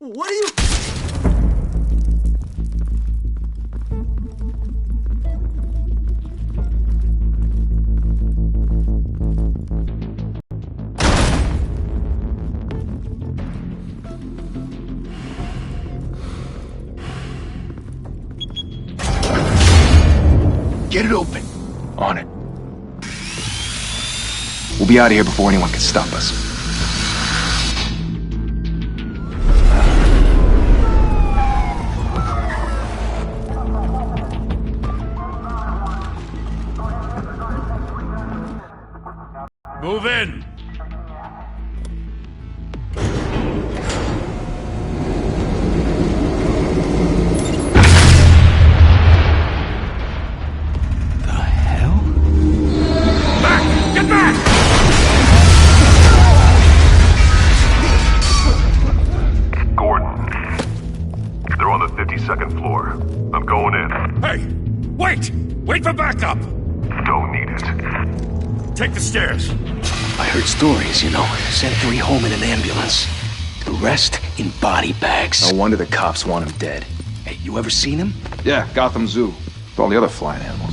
What are you... Get it open. On it. We'll be out of here before anyone can stop us. Move in! Second floor. I'm going in. Hey! Wait! Wait for backup! Don't need it. Take the stairs. I heard stories, you know. Sent 3 home in an ambulance. The rest in body bags. No wonder the cops want him dead. Hey, you ever seen him? Yeah, Gotham Zoo. With all the other flying animals.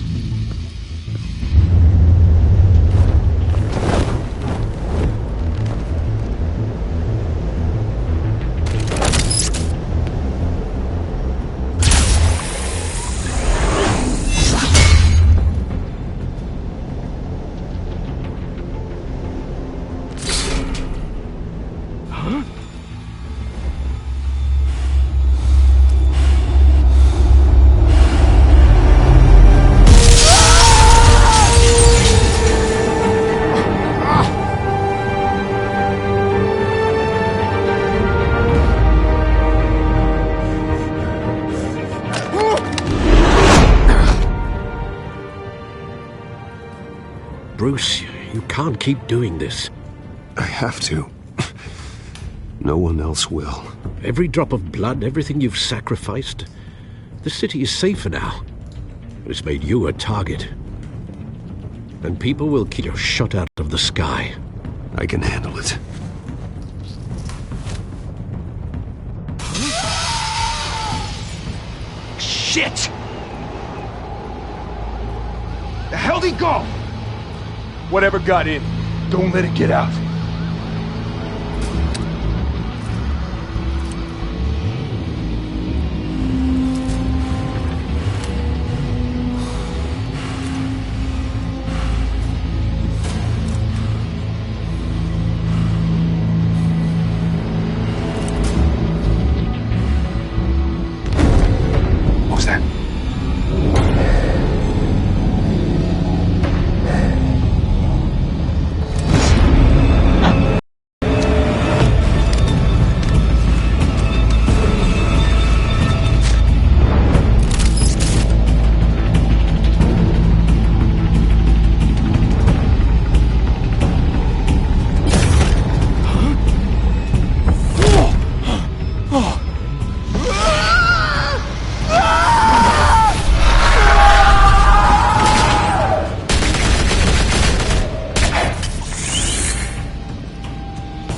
Bruce, you can't keep doing this. I have to. No one else will. Every drop of blood, everything you've sacrificed. The city is safer now. It's made you a target. And people will keep you shot out of the sky. I can handle it. Shit! The hell'd he go? Whatever got in, don't let it get out. What was that?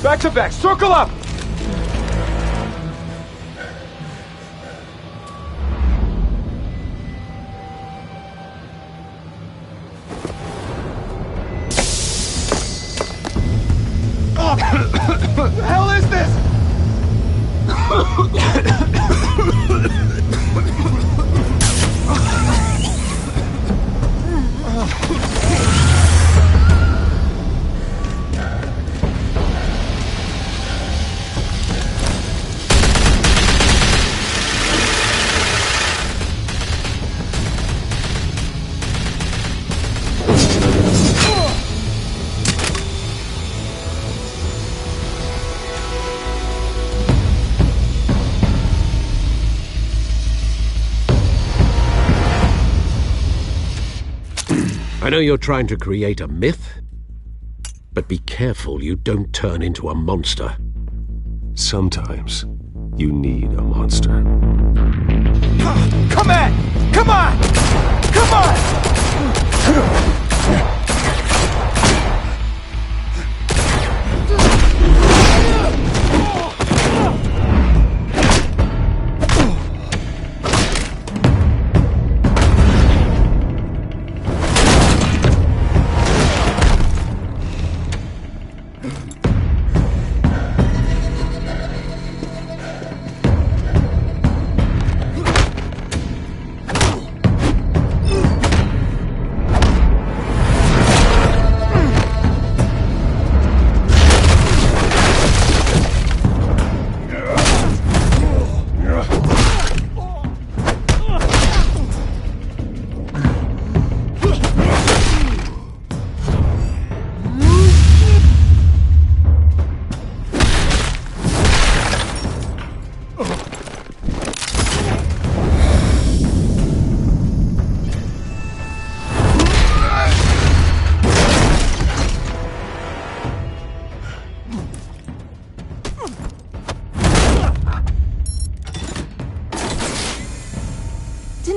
Back to back, circle up! Oh, what the hell is this? I know you're trying to create a myth, but be careful you don't turn into a monster. Sometimes you need a monster. Come on! Come on! Come on!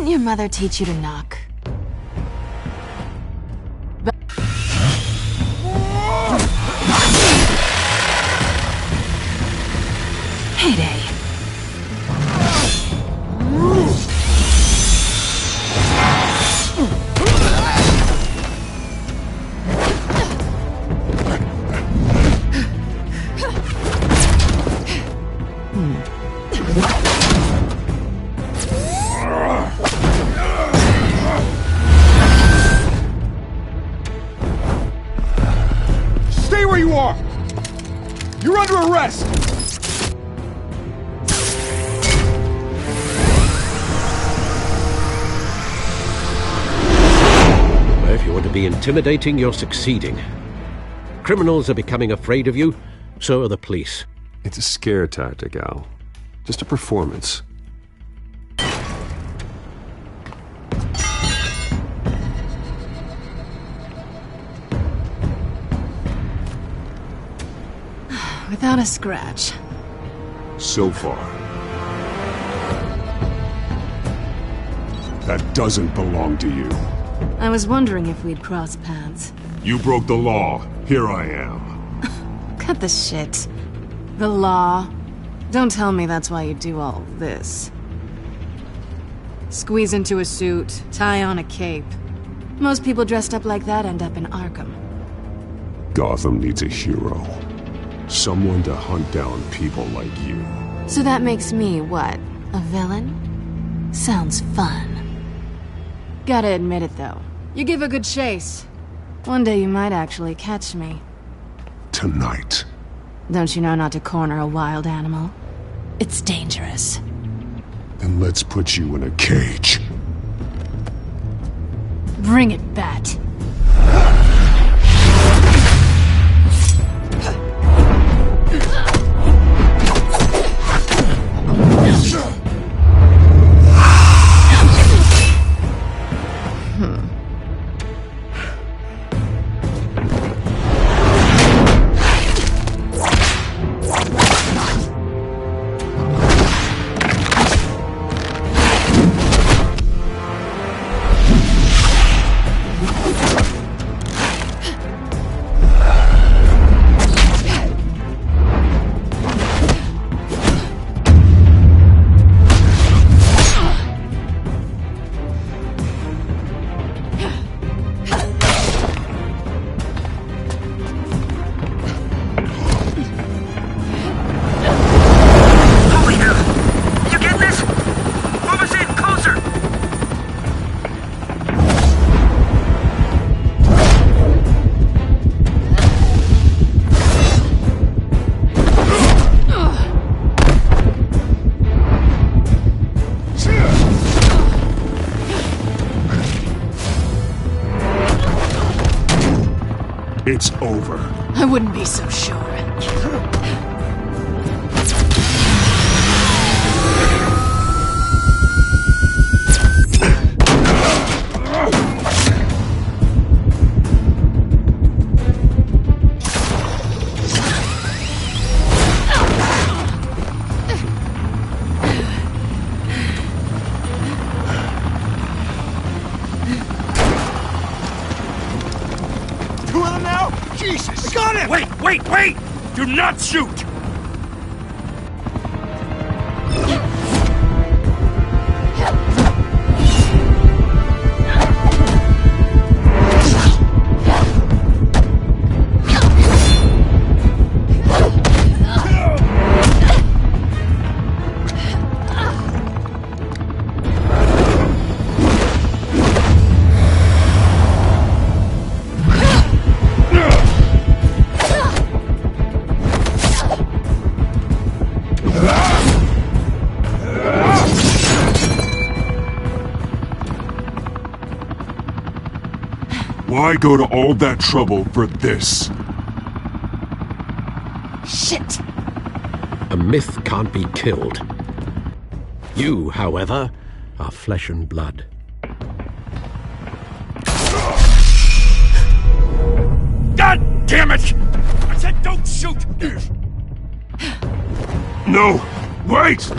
Didn't your mother teach you to knock? Heyday. Stay where you are! You're under arrest! If you want to be intimidating, you're succeeding. Criminals are becoming afraid of you, so are the police. It's a scare tactic, Al. Just a performance. Without a scratch. So far. That doesn't belong to you. I was wondering if we'd cross paths. You broke the law. Here I am. Cut the shit. The law. Don't tell me that's why you do all this. Squeeze into a suit, tie on a cape. Most people dressed up like that end up in Arkham. Gotham needs a hero. Someone to hunt down people like you. So that makes me, what, a villain? Sounds fun. Gotta admit it, though. You give a good chase. One day you might actually catch me. Tonight. Don't you know not to corner a wild animal? It's dangerous. Then let's put you in a cage. Bring it, Bat. It's over. I wouldn't be so sure. Jesus! Got him! Wait! Do not shoot! Why go to all that trouble for this? Shit! A myth can't be killed. You, however, are flesh and blood. God damn it! I said don't shoot! No! Wait!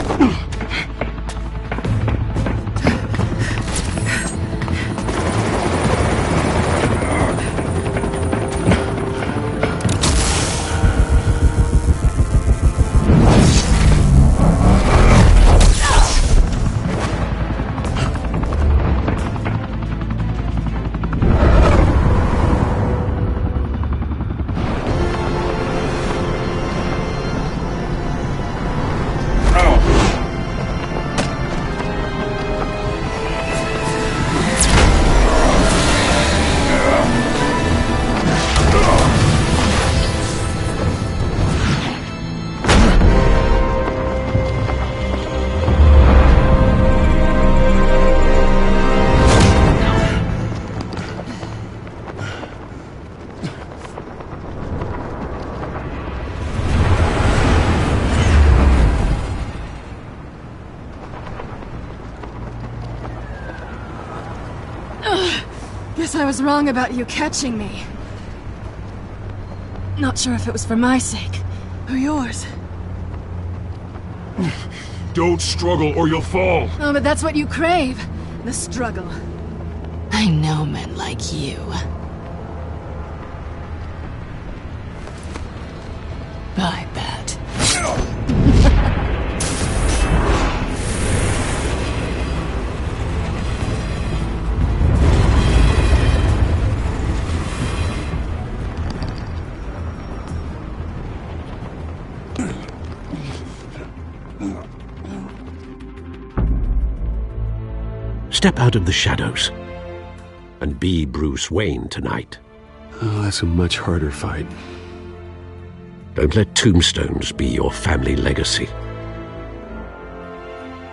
Guess I was wrong about you catching me. Not sure if it was for my sake, or yours. Don't struggle or you'll fall. Oh, but that's what you crave. The struggle. I know men like you. I bet. Step out of the shadows and be Bruce Wayne tonight. Oh, that's a much harder fight. Don't let tombstones be your family legacy.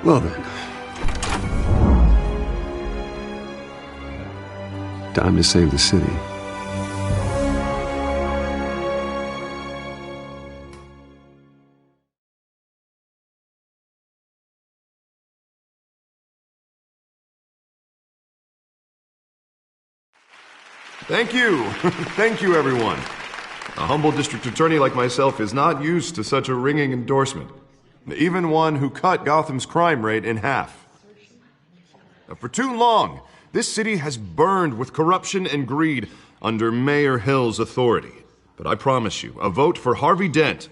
Well then. Time to save the city. Thank you. Thank you, everyone. A humble district attorney like myself is not used to such a ringing endorsement. Even one who cut Gotham's crime rate in half. For too long, this city has burned with corruption and greed under Mayor Hill's authority. But I promise you, a vote for Harvey Dent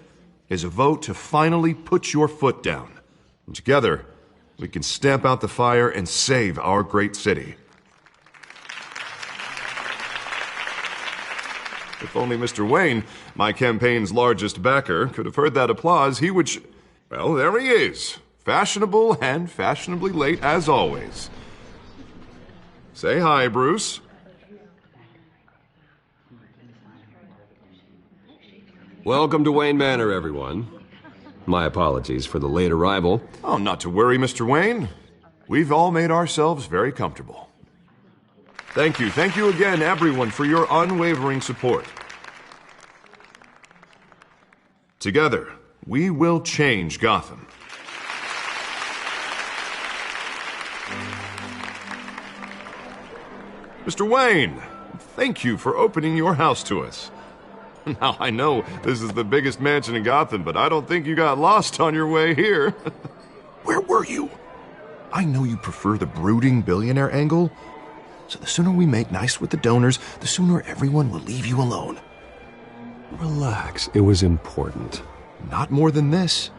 is a vote to finally put your foot down. And together, we can stamp out the fire and save our great city. If only Mr. Wayne, my campaign's largest backer, could have heard that applause, he would well, there he is. Fashionable and fashionably late as always. Say hi, Bruce. Welcome to Wayne Manor, everyone. My apologies for the late arrival. Oh, not to worry, Mr. Wayne. We've all made ourselves very comfortable. Thank you again, everyone, for your unwavering support. Together, we will change Gotham. Mr. Wayne, thank you for opening your house to us. Now, I know this is the biggest mansion in Gotham, but I don't think you got lost on your way here. Where were you? I know you prefer the brooding billionaire angle, so the sooner we make nice with the donors, the sooner everyone will leave you alone. Relax, it was important. Not more than this.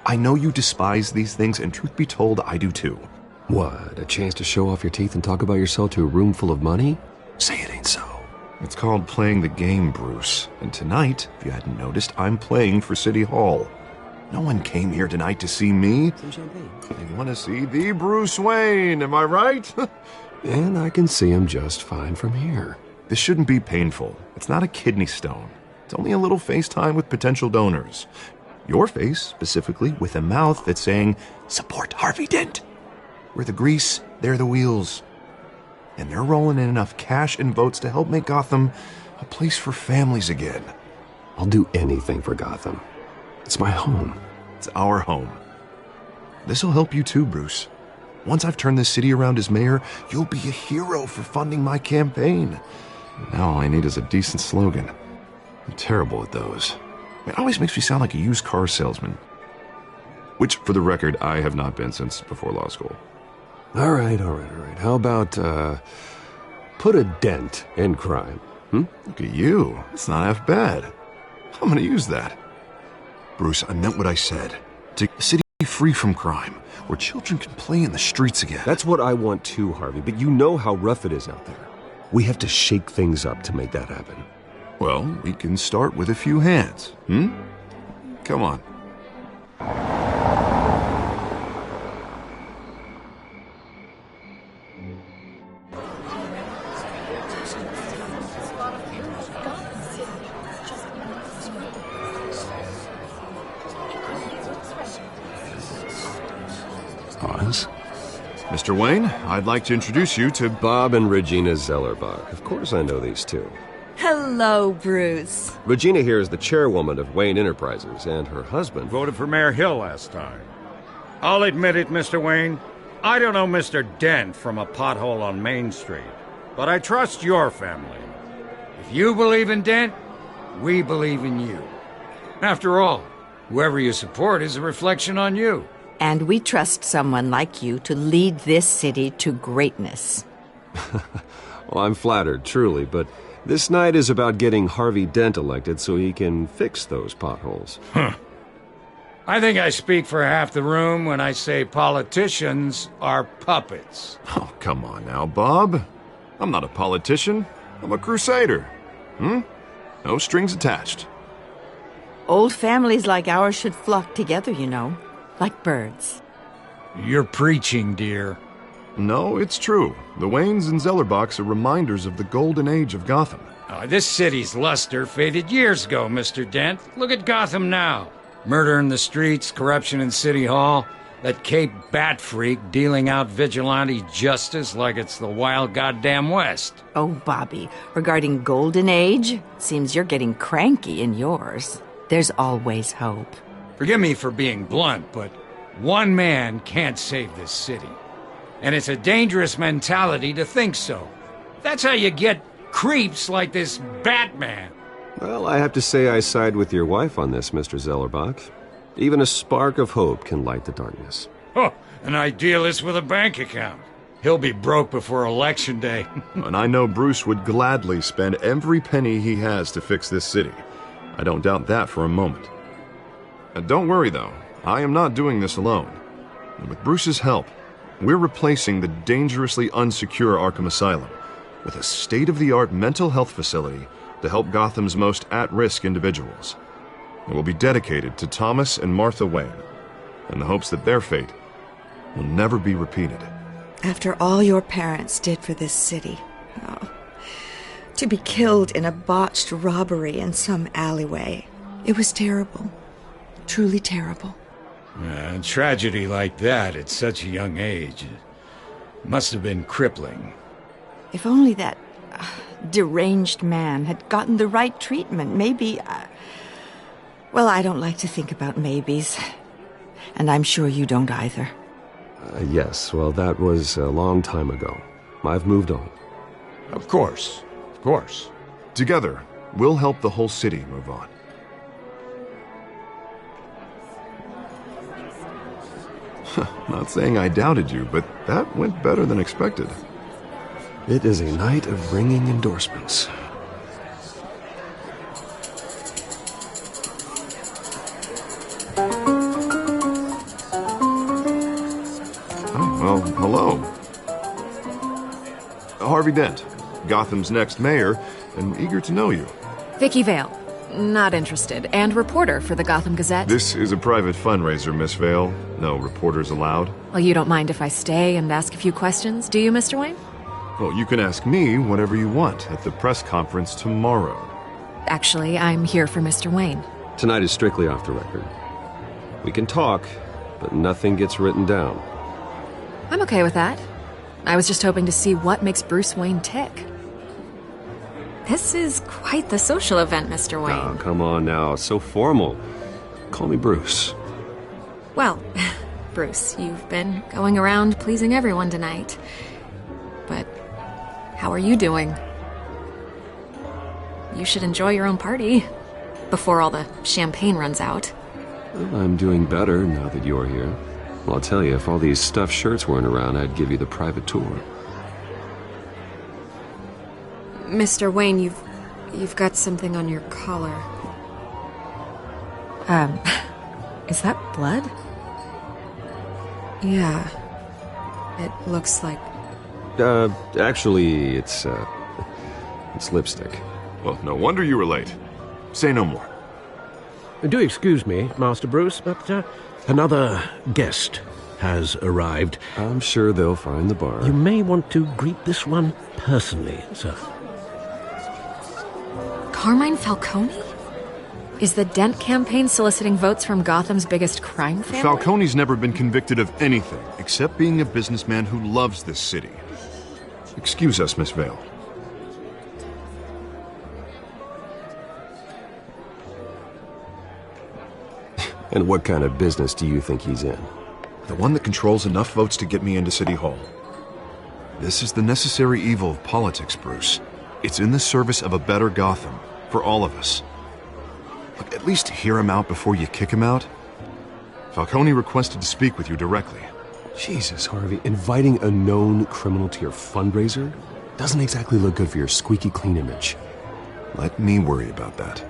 I know you despise these things, and truth be told, I do too. What, a chance to show off your teeth and talk about yourself to a room full of money? Say it ain't so. It's called playing the game, Bruce. And tonight, if you hadn't noticed, I'm playing for City Hall. No one came here tonight to see me. Some champagne. They want to see the Bruce Wayne, am I right? And I can see him just fine from here. This shouldn't be painful. It's not a kidney stone. It's only a little FaceTime with potential donors. Your face, specifically, with a mouth that's saying, support Harvey Dent. We're the grease, they're the wheels. And they're rolling in enough cash and votes to help make Gotham a place for families again. I'll do anything for Gotham. It's my home. It's our home. This'll help you too, Bruce. Once I've turned this city around as mayor, you'll be a hero for funding my campaign. Now all I need is a decent slogan. I'm terrible at those. It always makes me sound like a used car salesman. Which, for the record, I have not been since before law school. All right. How about, put a dent in crime? Look at you. It's not half bad. I'm gonna use that. Bruce, I meant what I said. To a city free from crime, where children can play in the streets again. That's what I want too, Harvey, but you know how rough it is out there. We have to shake things up to make that happen. Well, we can start with a few hands, Come on. Oz? Mr. Wayne, I'd like to introduce you to Bob and Regina Zellerbach. Of course I know these two. Hello, Bruce. Regina here is the chairwoman of Wayne Enterprises, and her husband Voted for Mayor Hill last time. I'll admit it, Mr. Wayne. I don't know Mr. Dent from a pothole on Main Street. but I trust your family. If you believe in Dent, we believe in you. After all, whoever you support is a reflection on you. And we trust someone like you to lead this city to greatness. Well, I'm flattered, truly, but this night is about getting Harvey Dent elected so he can fix those potholes. I think I speak for half the room when I say politicians are puppets. Oh, come on now, Bob. I'm not a politician. I'm a crusader. No strings attached. Old families like ours should flock together, you know, like birds. You're preaching, dear. No, it's true. The Waynes and Zellerbachs are reminders of the golden age of Gotham. This city's luster faded years ago, Mr. Dent. Look at Gotham now. Murder in the streets, corruption in City Hall, that Cape Bat freak dealing out vigilante justice like it's the wild goddamn West. Oh, Bobby, regarding Golden Age, seems you're getting cranky in yours. There's always hope. Forgive me for being blunt, but one man can't save this city. And it's a dangerous mentality to think so. That's how you get creeps like this Batman. Well, I have to say I side with your wife on this, Mr. Zellerbach. Even a spark of hope can light the darkness. Oh, an idealist with a bank account. He'll be broke before Election Day. And I know Bruce would gladly spend every penny he has to fix this city. I don't doubt that for a moment. Don't worry, though. I am not doing this alone. And with Bruce's help, we're replacing the dangerously unsecure Arkham Asylum with a state-of-the-art mental health facility to help Gotham's most at-risk individuals. It will be dedicated to Thomas and Martha Wayne, in the hopes that their fate will never be repeated. After all your parents did for this city, to be killed in a botched robbery in some alleyway, it was terrible. Truly terrible. A tragedy like that at such a young age must have been crippling. If only that deranged man had gotten the right treatment, maybe... Well, I don't like to think about maybes. And I'm sure you don't either. Yes, well, that was a long time ago. I've moved on. Of course. Of course. Together, we'll help the whole city move on. Not saying I doubted you, but that went better than expected. It is a night of ringing endorsements. Oh, well, hello. Harvey Dent, Gotham's next mayor, and eager to know you. Vicky Vale. Not interested. And reporter for the Gotham Gazette. This is a private fundraiser, Miss Vale. No reporters allowed. Well, you don't mind if I stay and ask a few questions, do you, Mr. Wayne? Well, you can ask me whatever you want at the press conference tomorrow. Actually, I'm here for Mr. Wayne. Tonight is strictly off the record. We can talk, but nothing gets written down. I'm okay with that. I was just hoping to see what makes Bruce Wayne tick. This is quite the social event, Mr. Wayne. Oh, come on now. So formal. Call me Bruce. Well, Bruce, you've been going around pleasing everyone tonight. But how are you doing? You should enjoy your own party before all the champagne runs out. Well, I'm doing better now that you're here. Well, I'll tell you, if all these stuffed shirts weren't around, I'd give you the private tour. Mr. Wayne, you've got something on your collar. Is that blood? Yeah. It looks like... Actually, it's lipstick. Well, no wonder you were late. Say no more. Do excuse me, Master Bruce, but another guest has arrived. I'm sure they'll find the bar. You may want to greet this one personally, sir. Carmine Falcone? Is the Dent campaign soliciting votes from Gotham's biggest crime family? Falcone's never been convicted of anything except being a businessman who loves this city. Excuse us, Miss Vale. And what kind of business do you think he's in? The one that controls enough votes to get me into City Hall. This is the necessary evil of politics, Bruce. It's in the service of a better Gotham, for all of us. Look, at least hear him out before you kick him out. Falcone requested to speak with you directly. Jesus, Harvey, inviting a known criminal to your fundraiser doesn't exactly look good for your squeaky clean image. Let me worry about that.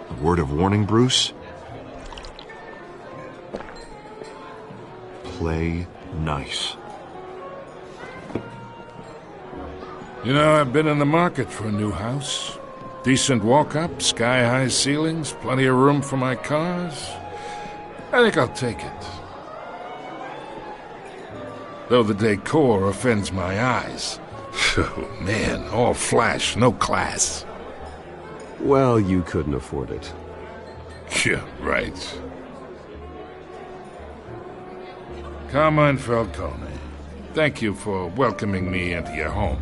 A word of warning, Bruce? Play nice. You know, I've been in the market for a new house. Decent walk-up, sky-high ceilings, plenty of room for my cars. I think I'll take it. Though the decor offends my eyes. Oh, man, all flash, no class. Well, you couldn't afford it. Yeah, right. Carmine Falcone, thank you for welcoming me into your home.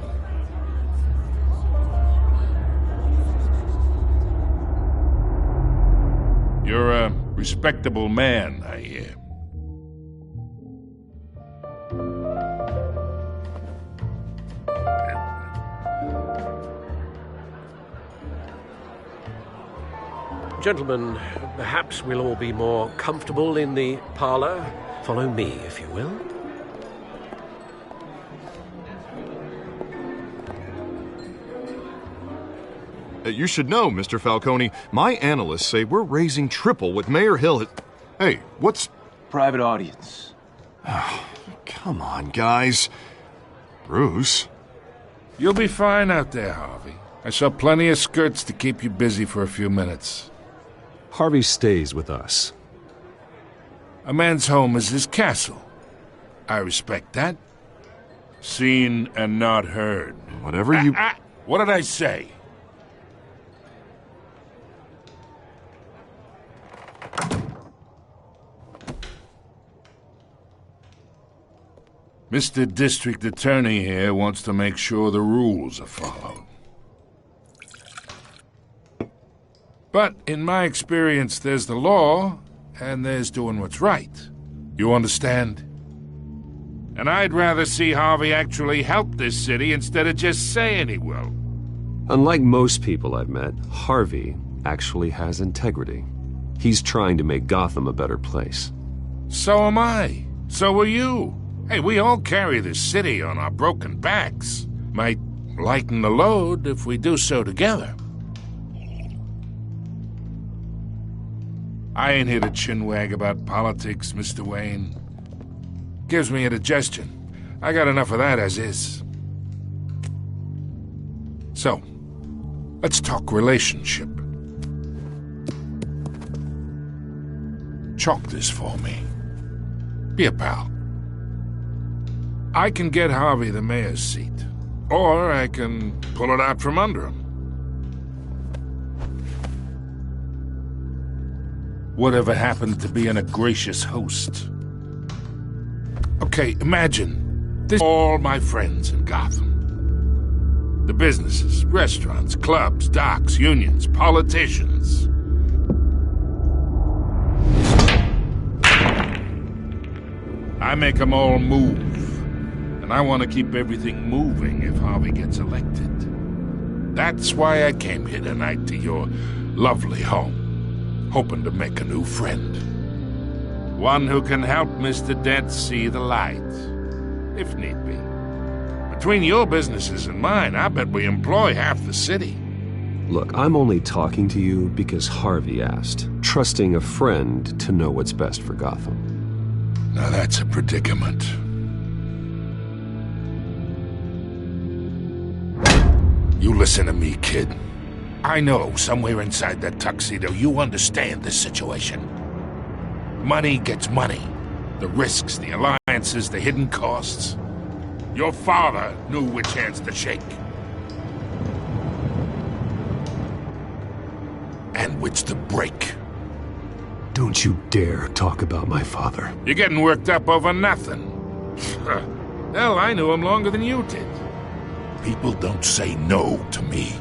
You're a respectable man, I hear. Gentlemen, perhaps we'll all be more comfortable in the parlor. Follow me, if you will. You should know, Mr. Falcone, my analysts say we're raising triple what Mayor Hill has... Hey, what's... Private audience. Come on, guys. Bruce? You'll be fine out there, Harvey. I saw plenty of skirts to keep you busy for a few minutes. Harvey stays with us. A man's home is his castle. I respect that. Seen and not heard. Whatever you... What did I say? Mr. District Attorney here wants to make sure the rules are followed. But in my experience, there's the law, and there's doing what's right. You understand? And I'd rather see Harvey actually help this city instead of just saying he will. Unlike most people I've met, Harvey actually has integrity. He's trying to make Gotham a better place. So am I. So are you. Hey, we all carry this city on our broken backs. Might lighten the load if we do so together. I ain't here to chinwag about politics, Mr. Wayne. Gives me indigestion. I got enough of that as is. So, let's talk relationship. Chalk this for me. Be a pal. I can get Harvey the mayor's seat, or I can pull it out from under him. Whatever happened to being a gracious host? Okay, imagine this: all my friends in Gotham. The businesses, restaurants, clubs, docks, unions, politicians. I make them all move. And I want to keep everything moving if Harvey gets elected. That's why I came here tonight to your lovely home, hoping to make a new friend. One who can help Mr. Dent see the light, if need be. Between your businesses and mine, I bet we employ half the city. Look, I'm only talking to you because Harvey asked, trusting a friend to know what's best for Gotham. Now that's a predicament. You listen to me, kid. I know somewhere inside that tuxedo you understand this situation. Money gets money. The risks, the alliances, the hidden costs. Your father knew which hands to shake. And which to break. Don't you dare talk about my father. You're getting worked up over nothing. Hell, I knew him longer than you did. People don't say no to me.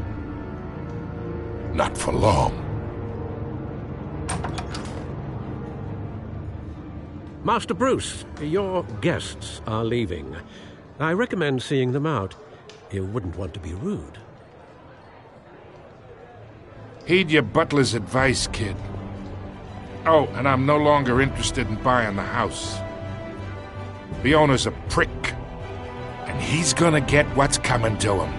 Not for long. Master Bruce, your guests are leaving. I recommend seeing them out. You wouldn't want to be rude. Heed your butler's advice, kid. Oh, and I'm no longer interested in buying the house. The owner's a prick, and he's gonna get what's coming to him.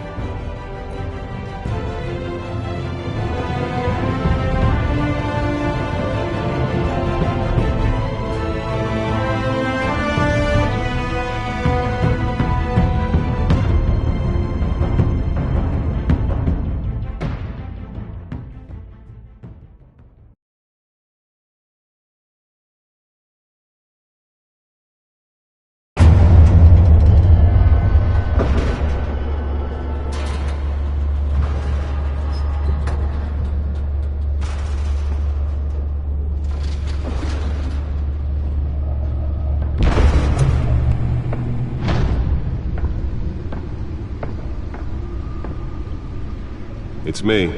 It's me.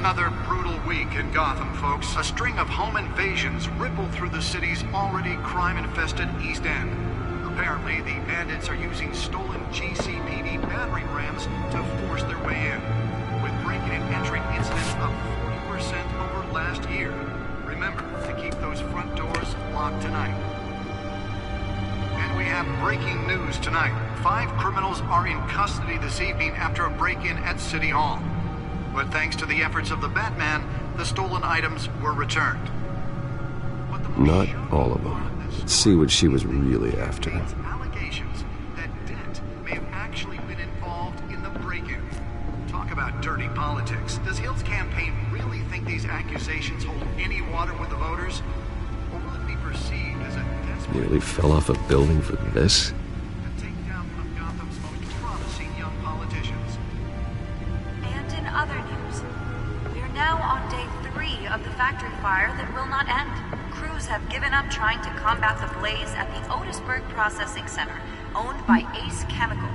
Another brutal week in Gotham, folks. A string of home invasions ripple through the city's already crime-infested East End. Apparently, the bandits are using stolen GCPD battering rams to force their way in, with breaking and entering incidents up 40% over last year. Remember to keep those front doors locked tonight. And we have breaking news tonight. 5 criminals are in custody this evening after a break-in at City Hall. But thanks to the efforts of the Batman, the stolen items were returned. Not all of them. Let's see what she was really after. Allegations that Dent may have actually been involved in the break-in. Talk about dirty politics. Does Hill's campaign really think these accusations hold any water with the voters? Or will it be perceived as a desperate... Nearly fell off a building for this? Other news. We're now on day 3 of the factory fire that will not end. Crews have given up trying to combat the blaze at the Otisburg Processing Center, owned by Ace Chemical.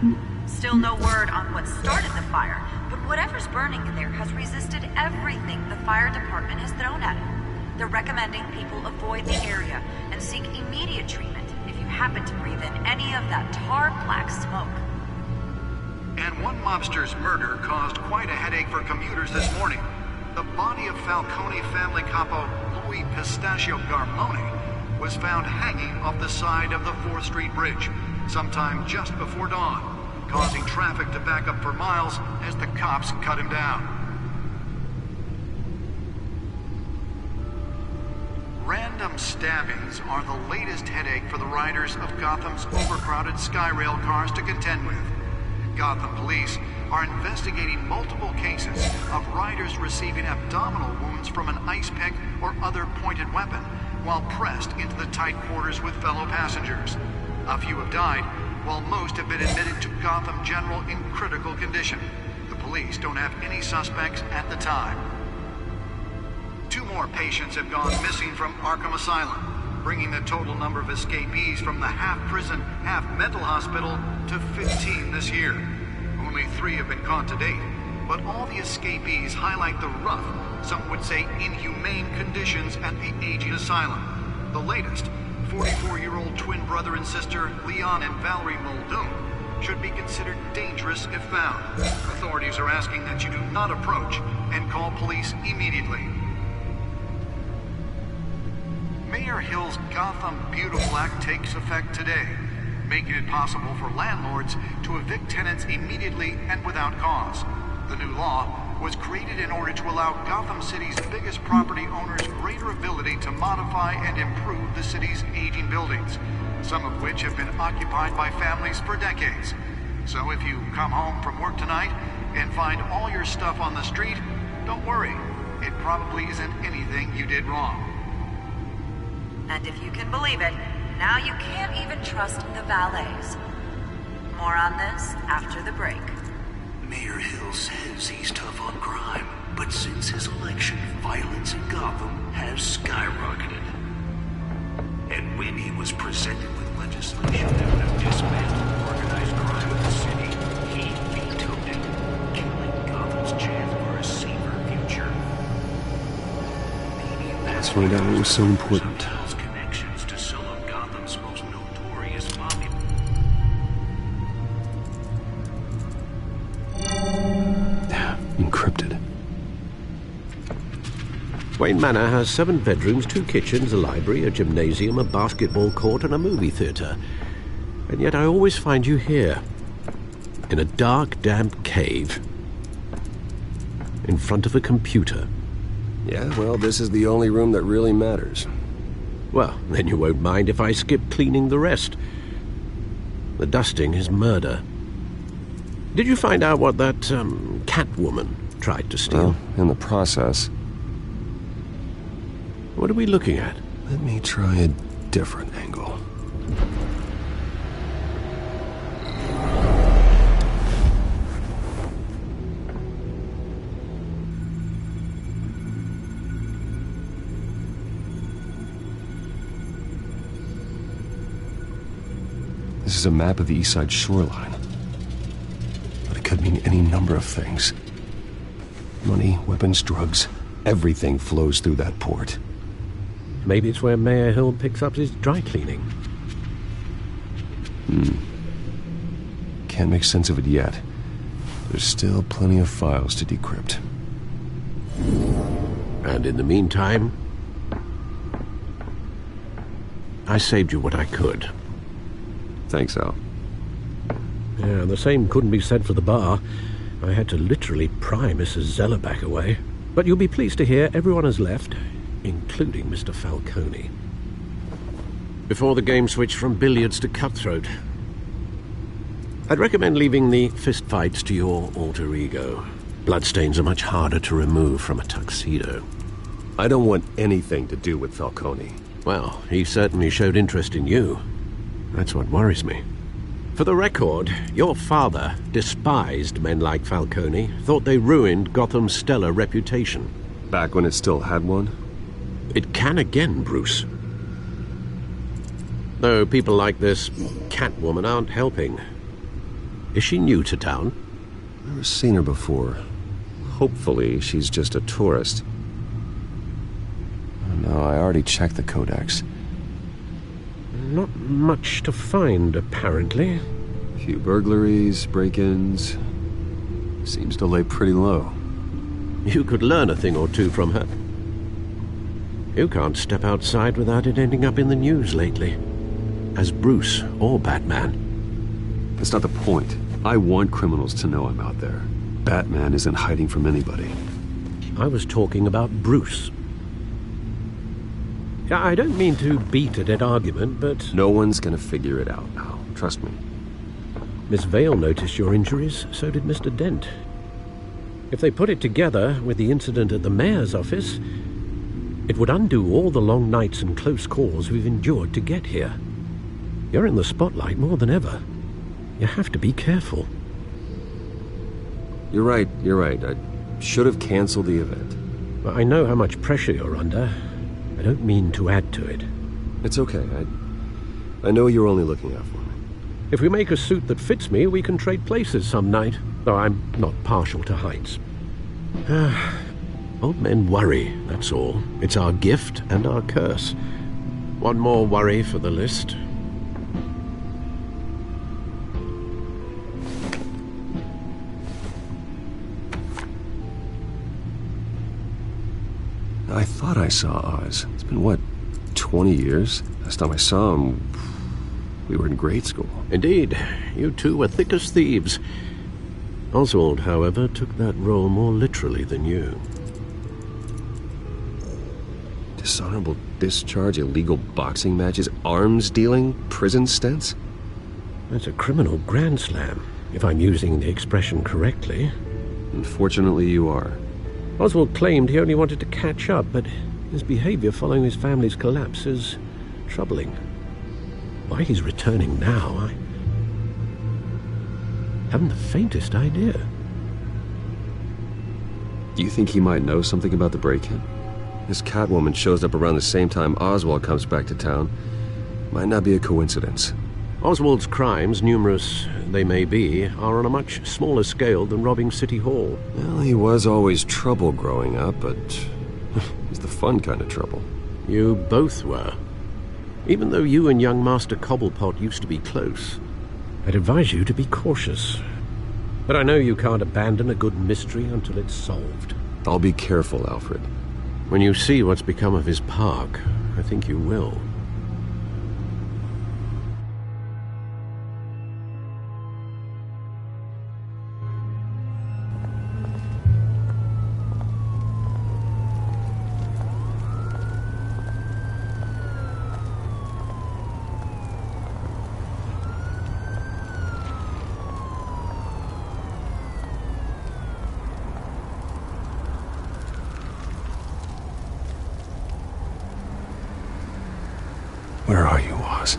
Still no word on what started the fire, but whatever's burning in there has resisted everything the fire department has thrown at it. They're recommending people avoid the area and seek immediate treatment if you happen to breathe in any of that tar black smoke. And one mobster's murder caused quite a headache for commuters this morning. The body of Falcone family capo Louis Pistachio Garmone was found hanging off the side of the 4th Street Bridge sometime just before dawn, causing traffic to back up for miles as the cops cut him down. Random stabbings are the latest headache for the riders of Gotham's overcrowded Skyrail cars to contend with. Gotham police are investigating multiple cases of riders receiving abdominal wounds from an ice pick or other pointed weapon while pressed into the tight quarters with fellow passengers. A few have died, while most have been admitted to Gotham General in critical condition. The police don't have any suspects at the time. 2 more patients have gone missing from Arkham Asylum, bringing the total number of escapees from the half-prison, half-mental hospital to 15 this year. Only 3 have been caught to date, but all the escapees highlight the rough, some would say inhumane conditions at the aging asylum. The latest, 44-year-old twin brother and sister Leon and Valerie Muldoon, should be considered dangerous if found. Authorities are asking that you do not approach and call police immediately. Mayor Hill's Gotham Beautiful Act takes effect today, making it possible for landlords to evict tenants immediately and without cause. The new law was created in order to allow Gotham City's biggest property owners greater ability to modify and improve the city's aging buildings, some of which have been occupied by families for decades. So if you come home from work tonight and find all your stuff on the street, don't worry. It probably isn't anything you did wrong. And if you can believe it, now you can't even trust the valets. More on this after the break. Mayor Hill says he's tough on crime, but since his election, violence in Gotham has skyrocketed. And when he was presented with legislation that would have dismantled organized crime in the city, he vetoed it, killing Gotham's chance for a safer future. Maybe Let's find out what was so important. Telltales connections to some of Gotham's most notorious mafia. Encrypted. Wayne Manor has 7 bedrooms, 2 kitchens, a library, a gymnasium, a basketball court, and a movie theatre. And yet I always find you here, in a dark, damp cave, in front of a computer. Yeah, well, this is the only room that really matters. Well, then you won't mind if I skip cleaning the rest. The dusting is murder. Did you find out what that, Catwoman tried to steal? Well, in the process. What are we looking at? Let me try a different angle. This is a map of the East Side shoreline. But it could mean any number of things. Money, weapons, drugs, everything flows through that port. Maybe it's where Mayor Hill picks up his dry cleaning. Can't make sense of it yet. There's still plenty of files to decrypt. And in the meantime, I saved you what I could. Thanks, Al. Yeah, the same couldn't be said for the bar. I had to literally pry Mrs. Zeller back away. But you'll be pleased to hear everyone has left, including Mr. Falcone. Before the game switched from billiards to cutthroat. I'd recommend leaving the fistfights to your alter ego. Bloodstains are much harder to remove from a tuxedo. I don't want anything to do with Falcone. Well, he certainly showed interest in you. That's what worries me. For the record, your father despised men like Falcone, thought they ruined Gotham's stellar reputation. Back when it still had one? It can again, Bruce. Though people like this Catwoman aren't helping. Is she new to town? Never seen her before. Hopefully she's just a tourist. No, I already checked the codex. Not much to find, apparently. A few burglaries, break-ins. Seems to lay pretty low. You could learn a thing or two from her. You can't step outside without it ending up in the news lately. As Bruce or Batman. That's not the point. I want criminals to know I'm out there. Batman isn't hiding from anybody. I was talking about Bruce. I don't mean to beat a dead argument, but... No one's gonna figure it out now. Trust me. Miss Vale noticed your injuries, so did Mr. Dent. If they put it together with the incident at the mayor's office, it would undo all the long nights and close calls we've endured to get here. You're in the spotlight more than ever. You have to be careful. You're right. I should have canceled the event. I know how much pressure you're under. I don't mean to add to it. It's okay. I know you're only looking out for me. If we make a suit that fits me, we can trade places some night, though I'm not partial to heights. Old men worry, that's all. It's our gift and our curse. One more worry for the list. I thought I saw Oz. It's been, what, 20 years? Last time I saw him, we were in grade school. Indeed. You two were thick as thieves. Oswald, however, took that role more literally than you. Dishonorable discharge, illegal boxing matches, arms dealing, prison stints? That's a criminal grand slam, if I'm using the expression correctly. Unfortunately, you are. Oswald claimed he only wanted to catch up, but his behavior following his family's collapse is troubling. Why he's returning now, Haven't the faintest idea. Do you think he might know something about the break-in? This Catwoman shows up around the same time Oswald comes back to town. Might not be a coincidence. Oswald's crimes, numerous they may be, are on a much smaller scale than robbing City Hall. Well, he was always trouble growing up, but he's the fun kind of trouble. You both were. Even though you and young Master Cobblepot used to be close, I'd advise you to be cautious. But I know you can't abandon a good mystery until it's solved. I'll be careful, Alfred. When you see what's become of his park, I think you will. Where are you, Oz?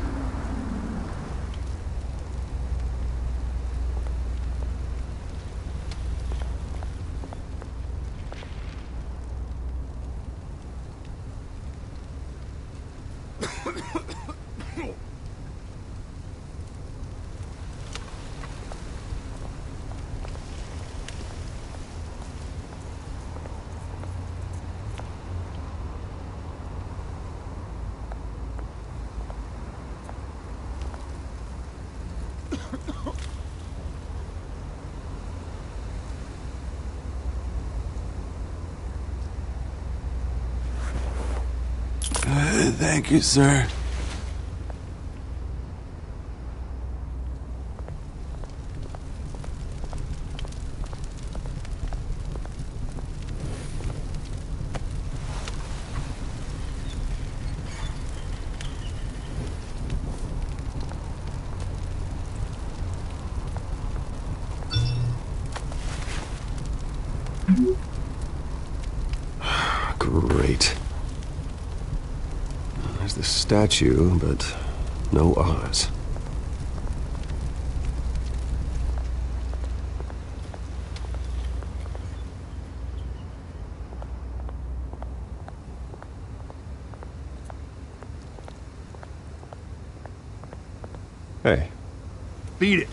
Thank you, sir. Great. There's the statue, but no Oz. Hey. Beat it.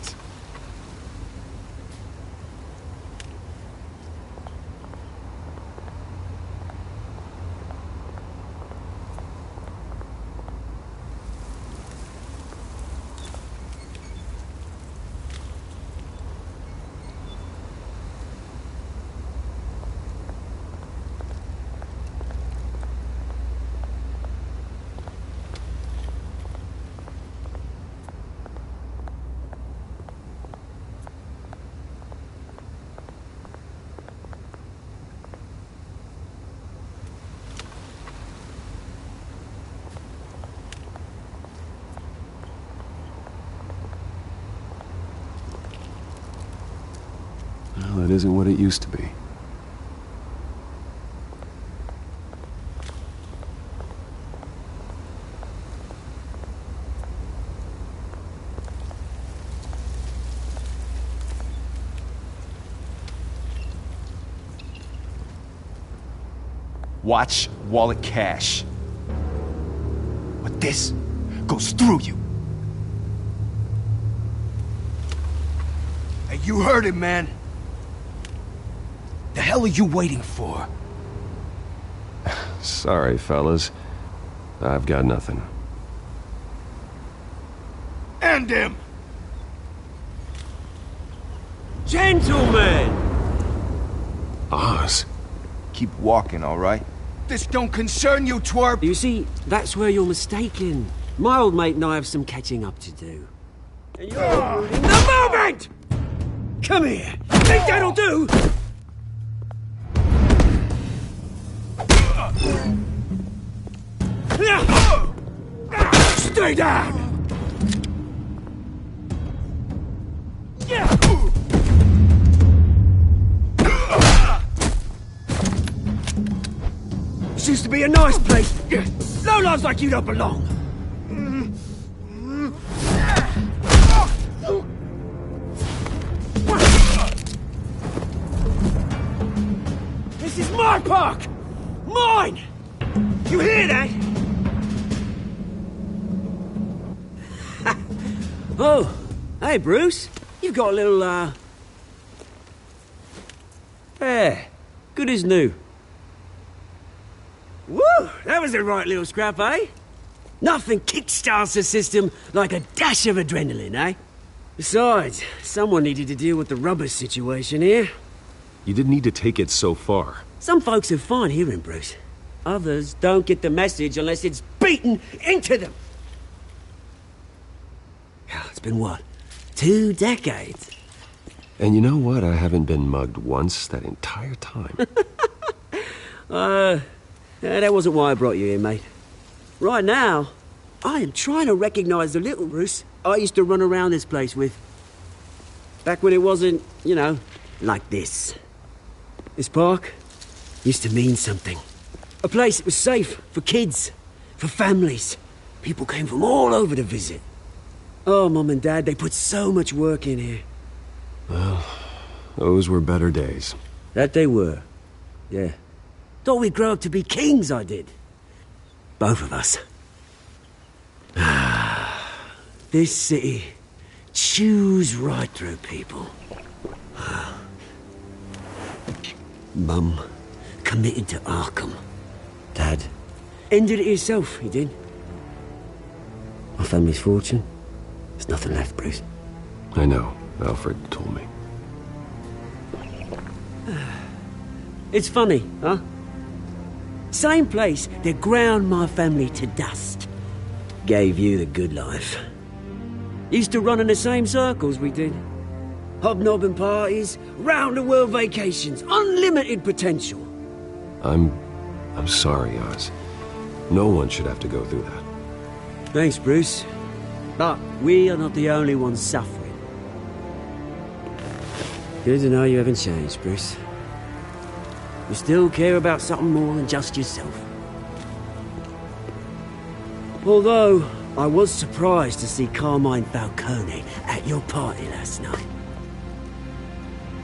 Well, it isn't what it used to be. Watch wallet cash. But this goes through you. Hey, you heard it, man. The hell are you waiting for? Sorry, fellas. I've got nothing. End him! Gentlemen! Oz. Keep walking, all right? This don't concern you, twerp! You see, that's where you're mistaken. My old mate and I have some catching up to do. And you're ruining the moment! Come here! Think that'll do? Stay down! This used to be a nice place. Lowlifes like you don't belong. park! Mine! You hear that? Oh, hey, Bruce. You've got a little, Yeah, good as new. Woo! That was a right little scrap, eh? Nothing kickstarts the system like a dash of adrenaline, eh? Besides, someone needed to deal with the rubber situation here. You didn't need to take it so far. Some folks are fine hearing, Bruce. Others don't get the message unless it's beaten into them. It's been what? 2 decades? And you know what? I haven't been mugged once that entire time. That wasn't why I brought you here, mate. Right now, I am trying to recognize the little Bruce I used to run around this place with. Back when it wasn't, you know, like this. This park used to mean something. A place that was safe for kids, for families. People came from all over to visit. Oh, Mum and Dad, they put so much work in here. Well, those were better days. That they were. Yeah. Thought we'd grow up to be kings, I did. Both of us. This city chews right through people. Mum committed to Arkham. Dad ended it himself, he did. My family's fortune. There's nothing left, Bruce. I know. Alfred told me. It's funny, huh? Same place that ground my family to dust. Gave you the good life. Used to run in the same circles we did. Hobnobbing parties, round-the-world vacations, unlimited potential. I'm sorry, Oz. No one should have to go through that. Thanks, Bruce. But we are not the only ones suffering. Good to know you haven't changed, Bruce. You still care about something more than just yourself. Although, I was surprised to see Carmine Falcone at your party last night.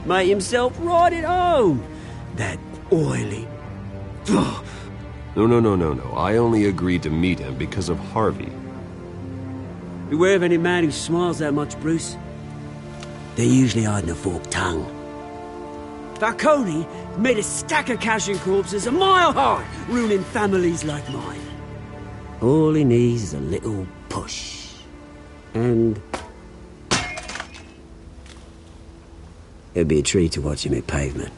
Made himself right at home. That oily... No. I only agreed to meet him because of Harvey. Beware of any man who smiles that much, Bruce. They're usually hiding a forked tongue. Falcone made a stack of casual corpses a mile high, ruining families like mine. All he needs is a little push. And... it'd be a treat to watch him hit pavement.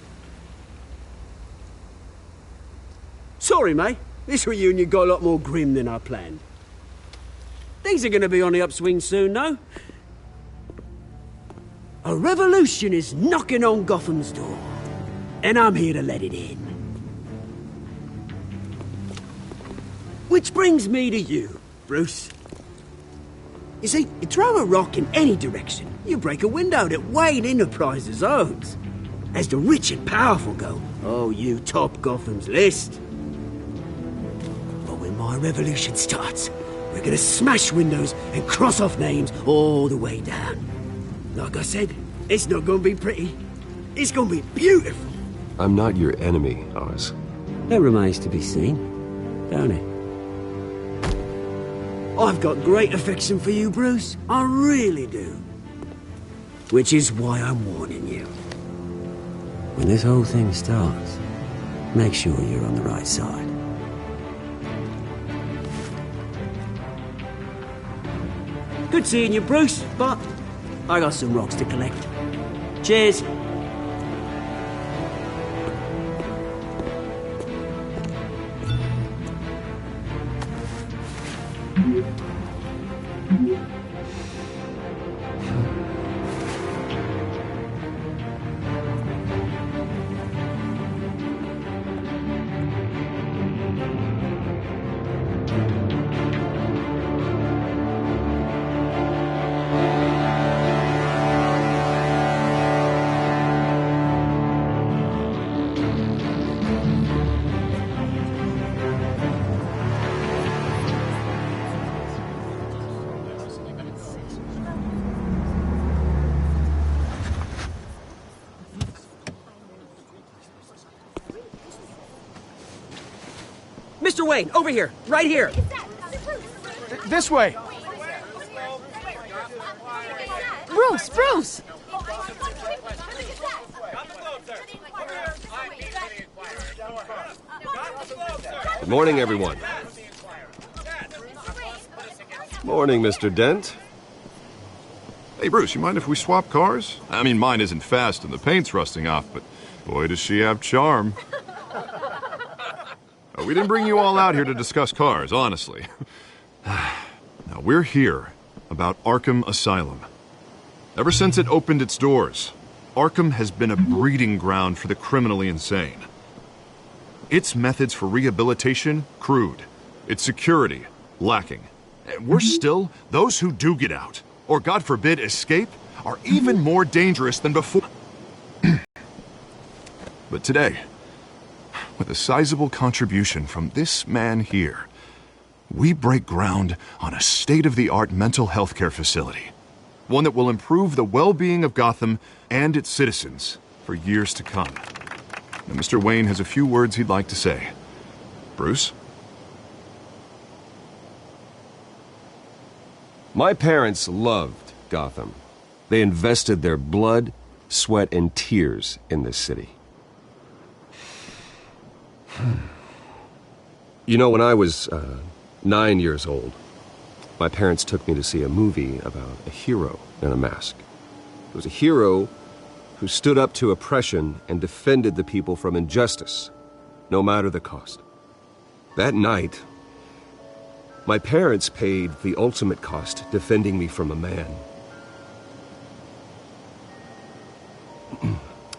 Sorry, mate. This reunion got a lot more grim than I planned. Things are gonna be on the upswing soon, no? A revolution is knocking on Gotham's door. And I'm here to let it in. Which brings me to you, Bruce. You see, you throw a rock in any direction, you break a window that Wayne Enterprises owns. As the rich and powerful go, oh, you top Gotham's list. But when my revolution starts, we're gonna smash windows and cross off names all the way down. Like I said, it's not gonna be pretty. It's gonna be beautiful. I'm not your enemy, Oz. That remains to be seen, don't it? I've got great affection for you, Bruce. I really do. Which is why I'm warning you. When this whole thing starts, make sure you're on the right side. Good seeing you, Bruce, but I got some rocks to collect. Cheers. Mr. Wayne, over here. Right here. This way. Bruce! Good morning, everyone. Morning, Mr. Dent. Hey, Bruce, you mind if we swap cars? I mean, mine isn't fast and the paint's rusting off, but boy, does she have charm. We didn't bring you all out here to discuss cars, honestly. Now, we're here about Arkham Asylum. Ever since it opened its doors, Arkham has been a breeding ground for the criminally insane. Its methods for rehabilitation, crude. Its security, lacking. And worse still, those who do get out, or God forbid escape, are even more dangerous than before. But today, with a sizable contribution from this man here, we break ground on a state-of-the-art mental health care facility. One that will improve the well-being of Gotham and its citizens for years to come. Now, Mr. Wayne has a few words he'd like to say. Bruce? My parents loved Gotham. They invested their blood, sweat, and tears in this city. You know, when I was 9 years old, my parents took me to see a movie about a hero in a mask. It was a hero who stood up to oppression and defended the people from injustice, no matter the cost. That night, my parents paid the ultimate cost defending me from a man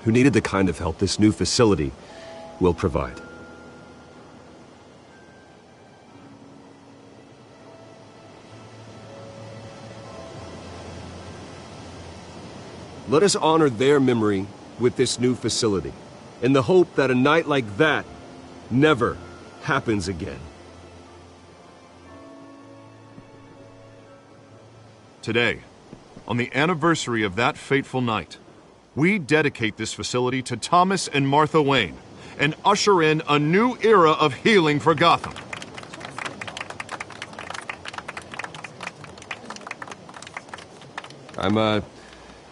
who needed the kind of help this new facility will provide. Let us honor their memory with this new facility, in the hope that a night like that never happens again. Today, on the anniversary of that fateful night, we dedicate this facility to Thomas and Martha Wayne and usher in a new era of healing for Gotham. I'm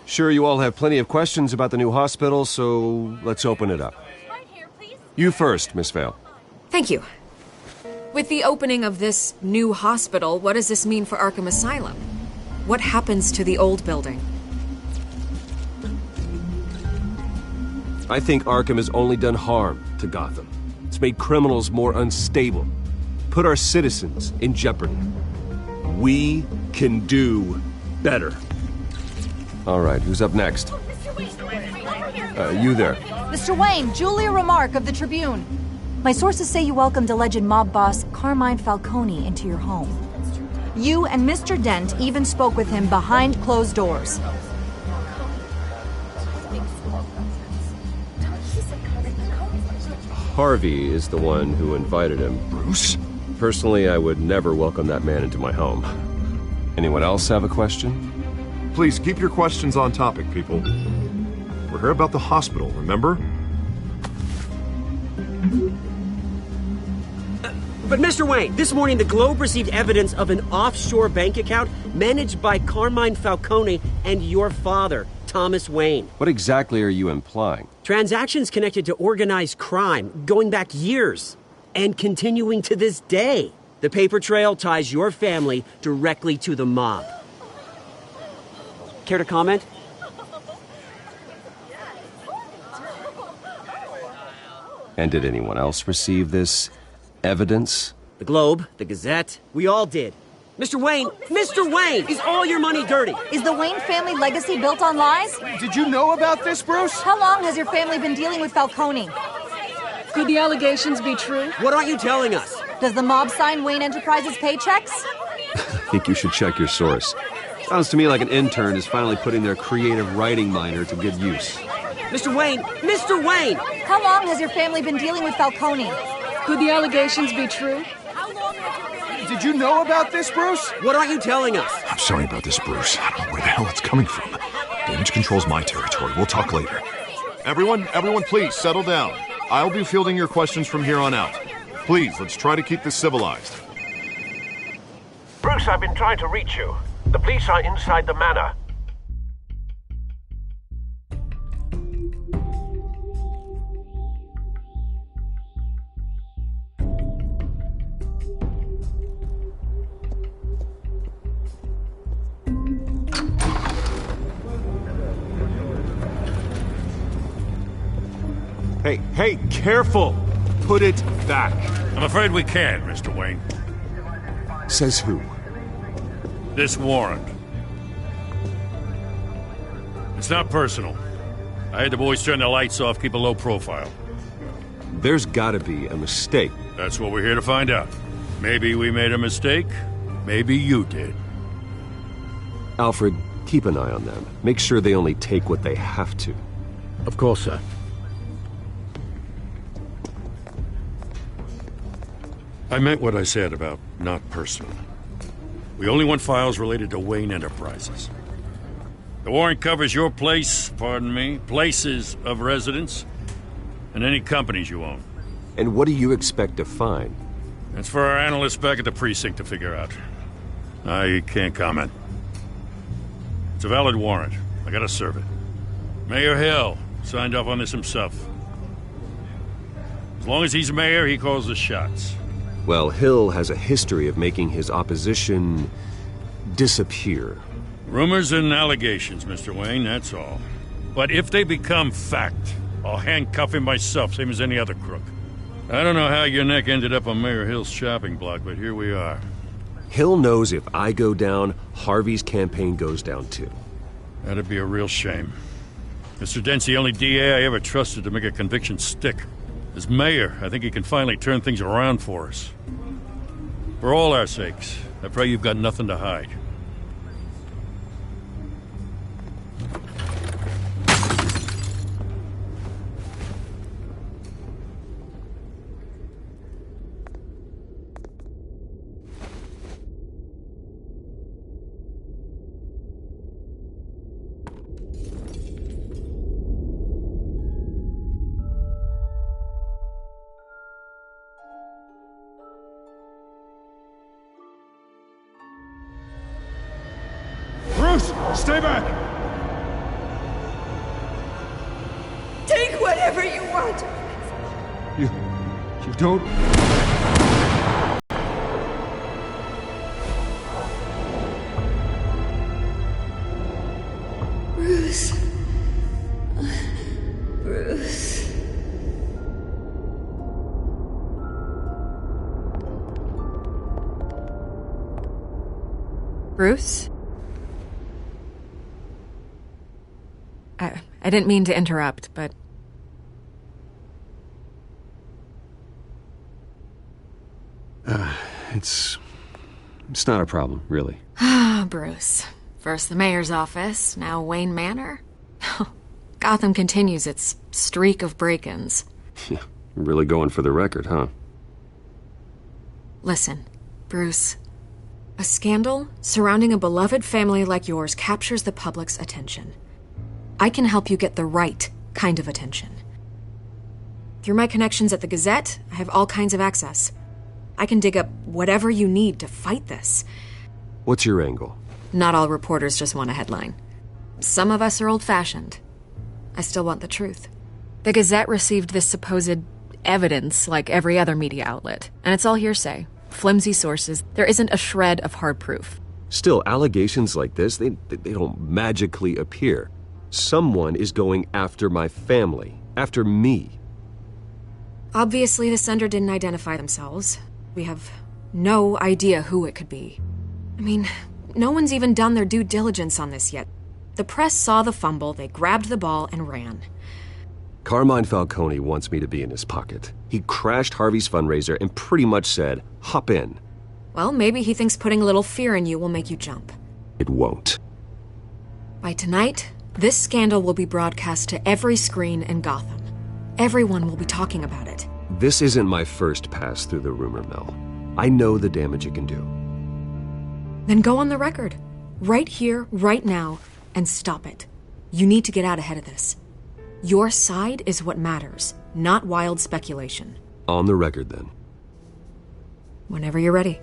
sure you all have plenty of questions about the new hospital, so let's open it up. You first, Miss Vale. Thank you. With the opening of this new hospital, what does this mean for Arkham Asylum? What happens to the old building? I think Arkham has only done harm to Gotham. It's made criminals more unstable, put our citizens in jeopardy. We can do better. All right, who's up next? You there. Mr. Wayne, Julia Remark of the Tribune. My sources say you welcomed alleged mob boss Carmine Falcone into your home. You and Mr. Dent even spoke with him behind closed doors. Harvey is the one who invited him. Bruce? Personally, I would never welcome that man into my home. Anyone else have a question? Please keep your questions on topic, people. We're here about the hospital, remember? But Mr. Wayne, this morning the Globe received evidence of an offshore bank account managed by Carmine Falcone and your father, Thomas Wayne. What exactly are you implying? Transactions connected to organized crime going back years and continuing to this day. The paper trail ties your family directly to the mob. Care to comment? And did anyone else receive this evidence? The Globe, the Gazette, we all did. Mr. Wayne, is all your money dirty? Is the Wayne family legacy built on lies? Did you know about this, Bruce? How long has your family been dealing with Falcone? Could the allegations be true? What aren't you telling us? Does the mob sign Wayne Enterprises paychecks? I think you should check your source. Sounds to me like an intern is finally putting their creative writing minor to good use. Mr. Wayne! How long has your family been dealing with Falcone? Could the allegations be true? Did you know about this, Bruce? What aren't you telling us? I'm sorry about this, Bruce. I don't know where the hell it's coming from. Damage control's my territory. We'll talk later. Everyone, please settle down. I'll be fielding your questions from here on out. Please, let's try to keep this civilized. Bruce, I've been trying to reach you. The police are inside the manor. Hey, careful! Put it back. I'm afraid we can't, Mr. Wayne. Says who? This warrant. It's not personal. I had the boys turn the lights off, keep a low profile. There's gotta be a mistake. That's what we're here to find out. Maybe we made a mistake. Maybe you did. Alfred, keep an eye on them. Make sure they only take what they have to. Of course, sir. I meant what I said about not personal. We only want files related to Wayne Enterprises. The warrant covers your place, pardon me, places of residence, and any companies you own. And what do you expect to find? That's for our analysts back at the precinct to figure out. I can't comment. It's a valid warrant. I gotta serve it. Mayor Hill signed off on this himself. As long as he's mayor, he calls the shots. Well, Hill has a history of making his opposition disappear. Rumors and allegations, Mr. Wayne, that's all. But if they become fact, I'll handcuff him myself, same as any other crook. I don't know how your neck ended up on Mayor Hill's shopping block, but here we are. Hill knows if I go down, Harvey's campaign goes down too. That'd be a real shame. Mr. Dent's the only DA I ever trusted to make a conviction stick. As mayor, I think he can finally turn things around for us. For all our sakes, I pray you've got nothing to hide. Stay back! Take whatever you want. You don't... Bruce. Bruce. Bruce? I didn't mean to interrupt, but... It's not a problem, really. Ah, Bruce. First the mayor's office, now Wayne Manor. Gotham continues its streak of break-ins. Yeah, really going for the record, huh? Listen, Bruce. A scandal surrounding a beloved family like yours captures the public's attention. I can help you get the right kind of attention. Through my connections at the Gazette, I have all kinds of access. I can dig up whatever you need to fight this. What's your angle? Not all reporters just want a headline. Some of us are old-fashioned. I still want the truth. The Gazette received this supposed evidence like every other media outlet, and it's all hearsay, flimsy sources. There isn't a shred of hard proof. Still, allegations like this, they don't magically appear. Someone is going after my family, after me. Obviously, the sender didn't identify themselves. We have no idea who it could be. I mean, no one's even done their due diligence on this yet. The press saw the fumble, they grabbed the ball and ran. Carmine Falcone wants me to be in his pocket. He crashed Harvey's fundraiser and pretty much said, hop in. Well, maybe he thinks putting a little fear in you will make you jump. It won't. By tonight, this scandal will be broadcast to every screen in Gotham. Everyone will be talking about it. This isn't my first pass through the rumor mill. I know the damage it can do. Then go on the record. Right here, right now, and stop it. You need to get out ahead of this. Your side is what matters, not wild speculation. On the record, then. Whenever you're ready.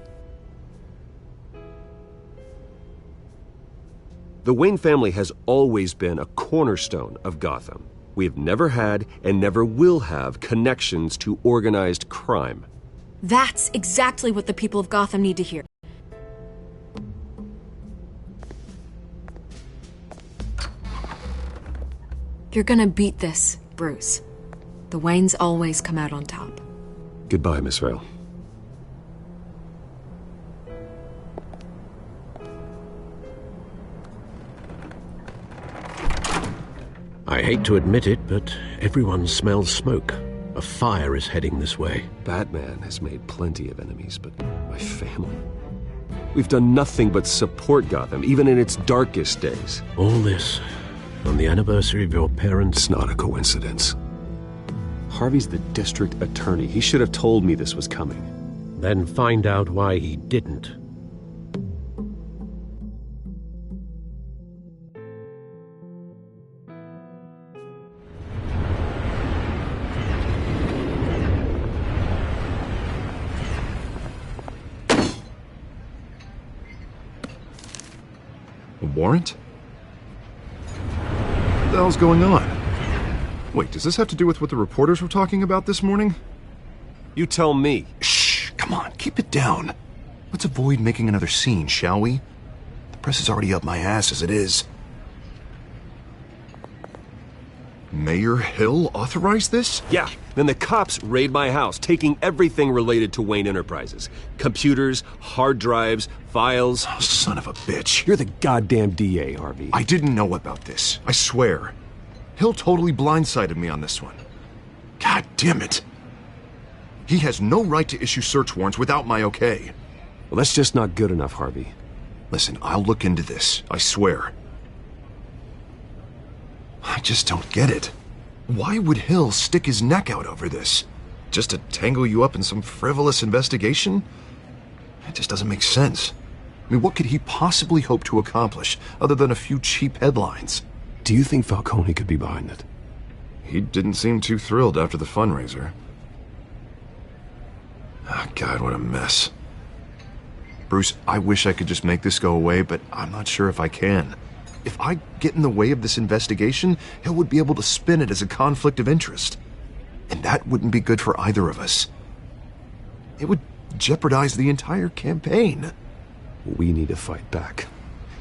The Wayne family has always been a cornerstone of Gotham. We have never had and never will have connections to organized crime. That's exactly what the people of Gotham need to hear. You're gonna beat this, Bruce. The Waynes always come out on top. Goodbye, Miss Vale. I hate to admit it, but everyone smells smoke. A fire is heading this way. Batman has made plenty of enemies, but my family... We've done nothing but support Gotham, even in its darkest days. All this on the anniversary of your parents'... It's not a coincidence. Harvey's the district attorney. He should have told me this was coming. Then find out why he didn't. A warrant? What the hell's going on? Wait, does this have to do with what the reporters were talking about this morning? You tell me. Shh, come on, keep it down. Let's avoid making another scene, shall we? The press is already up my ass as it is. Mayor Hill authorized this? Yeah, then the cops raid my house, taking everything related to Wayne Enterprises. Computers, hard drives, files. Oh, son of a bitch. You're the goddamn DA, Harvey. I didn't know about this, I swear. Hill totally blindsided me on this one. God damn it. He has no right to issue search warrants without my okay. Well, that's just not good enough, Harvey. Listen, I'll look into this, I swear. I just don't get it. Why would Hill stick his neck out over this? Just to tangle you up in some frivolous investigation? It just doesn't make sense. I mean, what could he possibly hope to accomplish other than a few cheap headlines? Do you think Falcone could be behind it? He didn't seem too thrilled after the fundraiser. Oh, God, what a mess. Bruce, I wish I could just make this go away, but I'm not sure if I can. If I get in the way of this investigation, Hill would be able to spin it as a conflict of interest. And that wouldn't be good for either of us. It would jeopardize the entire campaign. We need to fight back.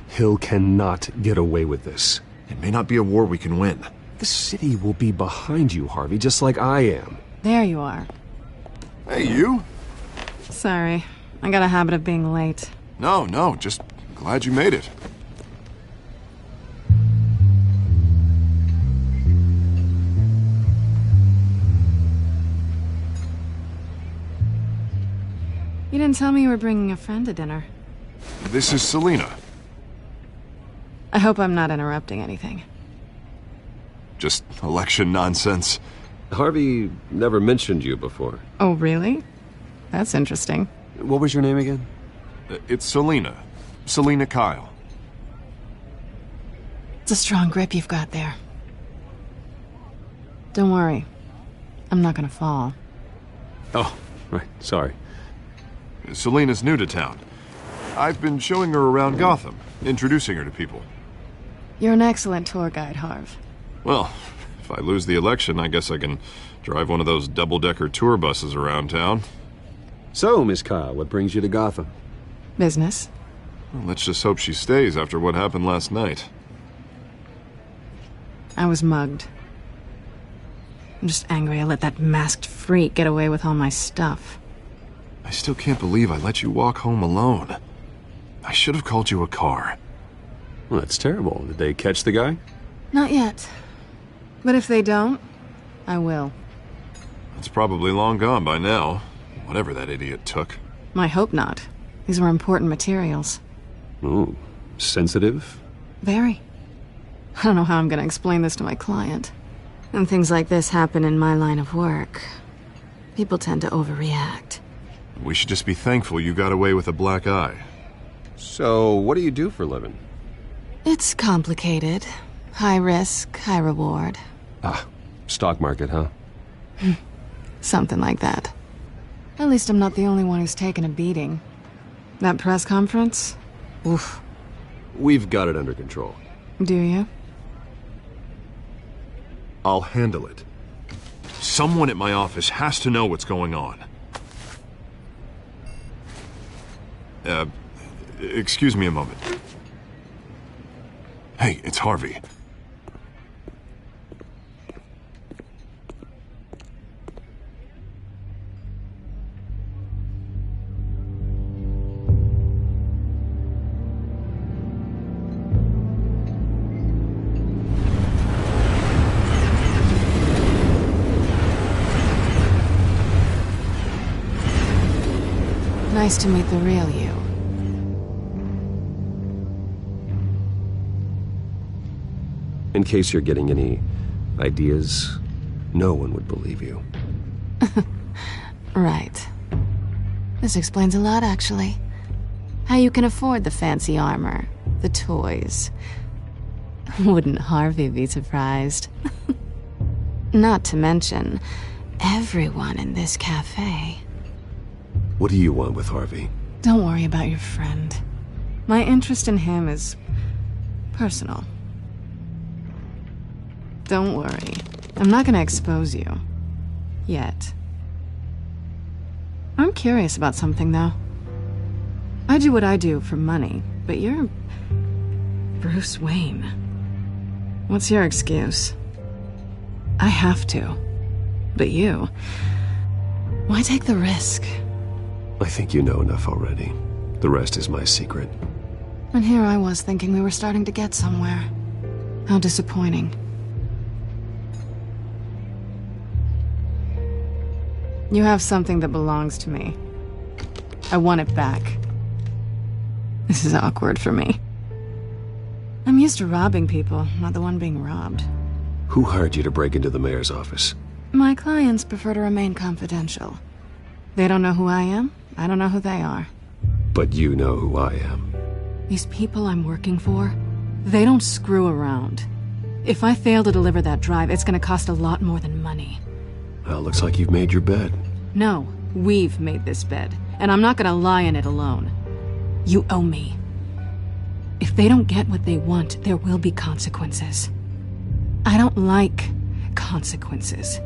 Hill cannot get away with this. It may not be a war we can win. The city will be behind you, Harvey, just like I am. There you are. Hey, you? Sorry. I got a habit of being late. No, just glad you made it. You didn't tell me you were bringing a friend to dinner. This is Selina. I hope I'm not interrupting anything. Just election nonsense. Harvey never mentioned you before. Oh, really? That's interesting. What was your name again? It's Selina. Selina Kyle. It's a strong grip you've got there. Don't worry. I'm not gonna fall. Oh, right. Sorry. Selina's new to town. I've been showing her around Gotham, introducing her to people. You're an excellent tour guide, Harv. Well, if I lose the election, I guess I can drive one of those double-decker tour buses around town. So, Miss Kyle, what brings you to Gotham? Business. Well, let's just hope she stays after what happened last night. I was mugged. I'm just angry I let that masked freak get away with all my stuff. I still can't believe I let you walk home alone. I should have called you a car. Well, that's terrible. Did they catch the guy? Not yet. But if they don't, I will. It's probably long gone by now, whatever that idiot took. I hope not. These were important materials. Ooh, sensitive? Very. I don't know how I'm going to explain this to my client. When things like this happen in my line of work, people tend to overreact. We should just be thankful you got away with a black eye. So, what do you do for a living? It's complicated. High risk, high reward. Ah, stock market, huh? Something like that. At least I'm not the only one who's taken a beating. That press conference? Oof. We've got it under control. Do you? I'll handle it. Someone at my office has to know what's going on. Excuse me a moment. Hey, it's Harvey. Nice to meet the real you. In case you're getting any ideas, no one would believe you. Right. This explains a lot, actually. How you can afford the fancy armor, the toys. Wouldn't Harvey be surprised? Not to mention, everyone in this cafe. What do you want with Harvey? Don't worry about your friend. My interest in him is personal. Don't worry. I'm not gonna expose you. Yet. I'm curious about something, though. I do what I do for money, but you're Bruce Wayne. What's your excuse? I have to. But you... why take the risk? I think you know enough already. The rest is my secret. And here I was thinking we were starting to get somewhere. How disappointing. You have something that belongs to me. I want it back. This is awkward for me. I'm used to robbing people, not the one being robbed. Who hired you to break into the mayor's office? My clients prefer to remain confidential. They don't know who I am. I don't know who they are. But you know who I am. These people I'm working for, they don't screw around. If I fail to deliver that drive, it's gonna cost a lot more than money. Well, looks like you've made your bed. No, we've made this bed, and I'm not gonna lie in it alone. You owe me. If they don't get what they want, there will be consequences. I don't like consequences.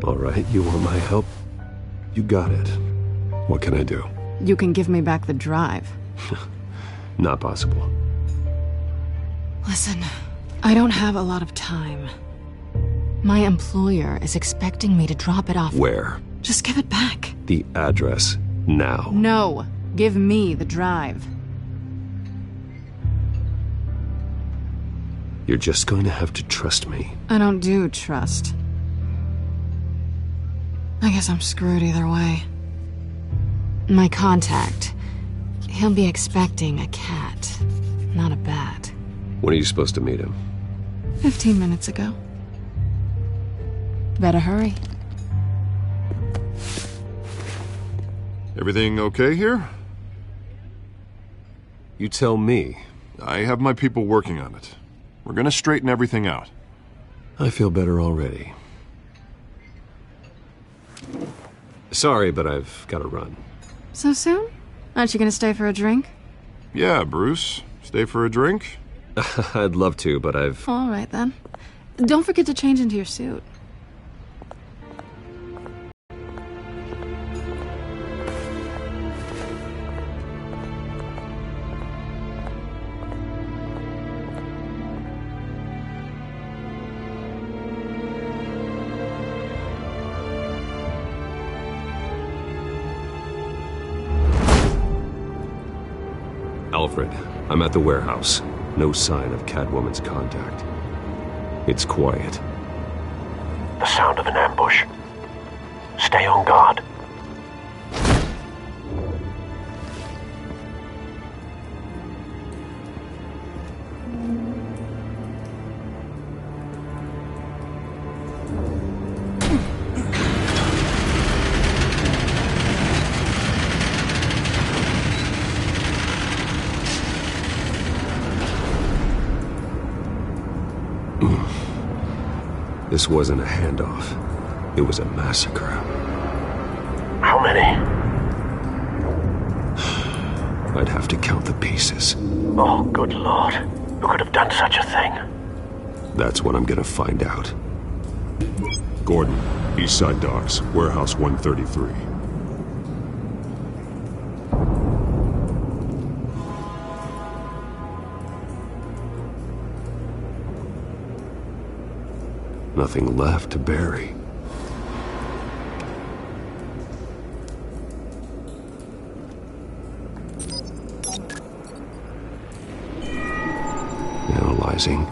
All right, you want my help? You got it. What can I do? You can give me back the drive. Not possible. Listen, I don't have a lot of time. My employer is expecting me to drop it off. Where? Just give it back. The address, now. No, give me the drive. You're just going to have to trust me. I don't do trust. I guess I'm screwed either way. My contact, he'll be expecting a cat, not a bat. When are you supposed to meet him? 15 minutes ago. Better hurry. Everything okay here? You tell me. I have my people working on it. We're gonna straighten everything out. I feel better already. Sorry, but I've got to run. So soon? Aren't you gonna stay for a drink? Yeah, Bruce. Stay for a drink? I'd love to, but I've... All right, then. Don't forget to change into your suit. Alfred, I'm at the warehouse. No sign of Catwoman's contact. It's quiet. The sound of an ambush. Stay on guard. This wasn't a handoff. It was a massacre. How How many? I'd have to count the pieces. Oh, good Lord. Who could have done such a thing? That's what I'm gonna find out. Gordon, Eastside Docks, Warehouse 133. Nothing left to bury. Analyzing.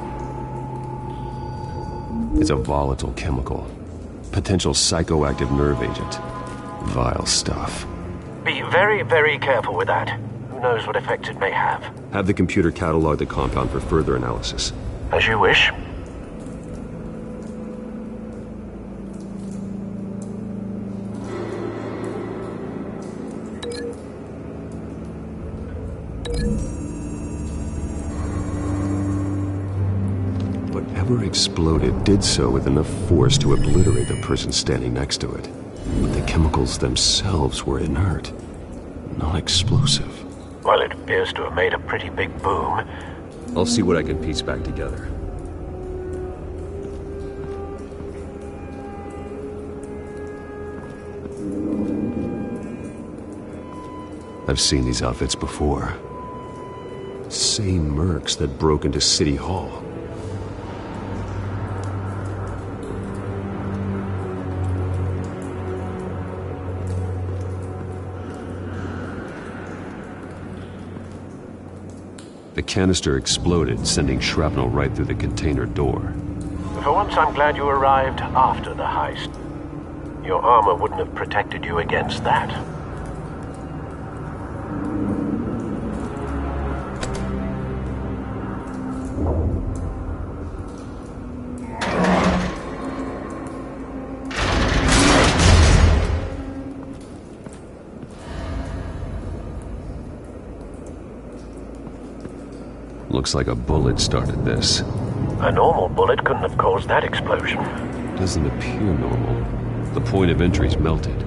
It's a volatile chemical. Potential psychoactive nerve agent. Vile stuff. Be very, very careful with that. Who knows what effects it may have. Have the computer catalog the compound for further analysis. As you wish. Whatever exploded did so with enough force to obliterate the person standing next to it. But the chemicals themselves were inert, not explosive. Well, it appears to have made a pretty big boom. I'll see what I can piece back together. I've seen these outfits before. Same mercs that broke into City Hall. The canister exploded, sending shrapnel right through the container door. For once, I'm glad you arrived after the heist. Your armor wouldn't have protected you against that. Looks like a bullet started this. A normal bullet couldn't have caused that explosion. Doesn't appear normal. The point of entry's melted.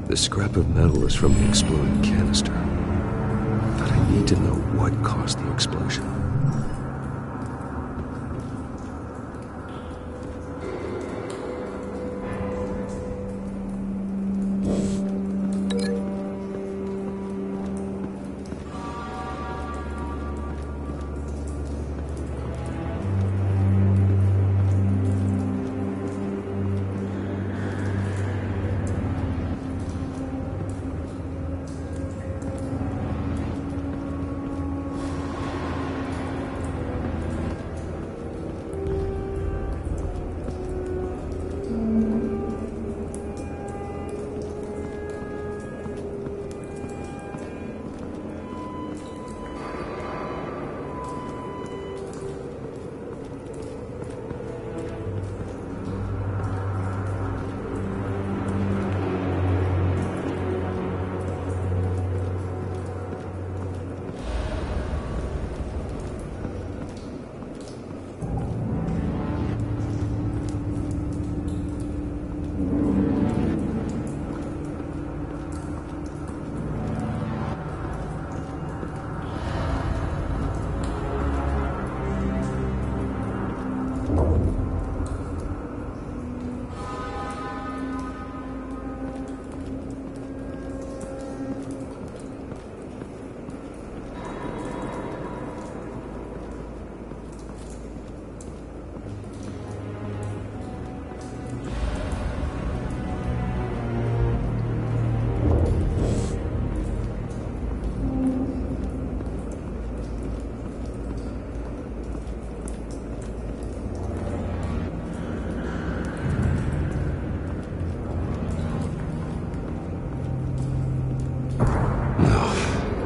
The scrap of metal is from the exploded canister. But I need to know what caused the explosion.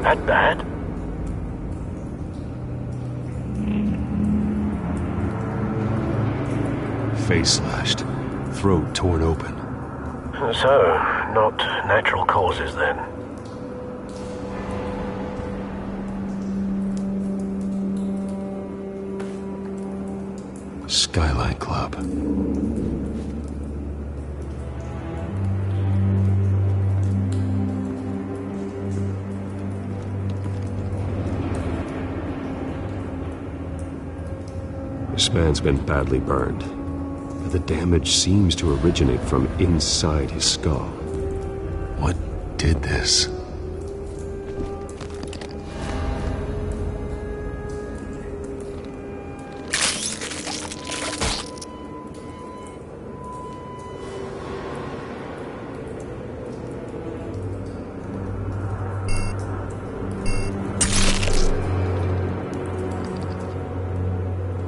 That bad? Face slashed. throat torn open. So, not natural causes then. Skyline Club. This man's been badly burned, but the damage seems to originate from inside his skull. What did this?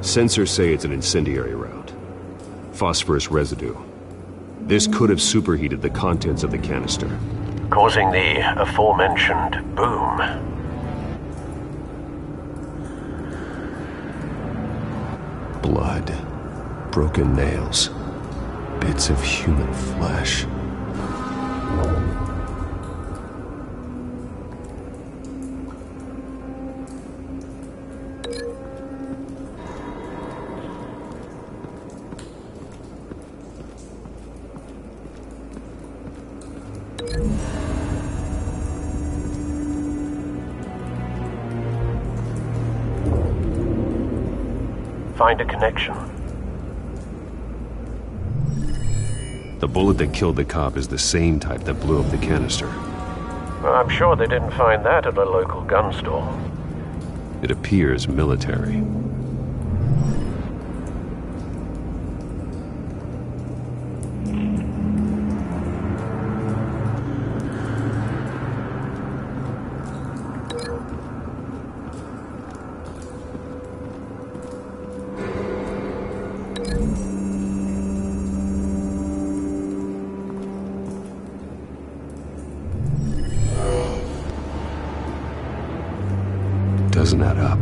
Sensors say it's an incendiary round. Phosphorus residue. This could have superheated the contents of the canister, causing the aforementioned boom. Blood, broken nails, bits of human flesh. Find a connection. The bullet that killed the cop is the same type that blew up the canister. I'm sure they didn't find that at a local gun store. It appears military. Doesn't add up.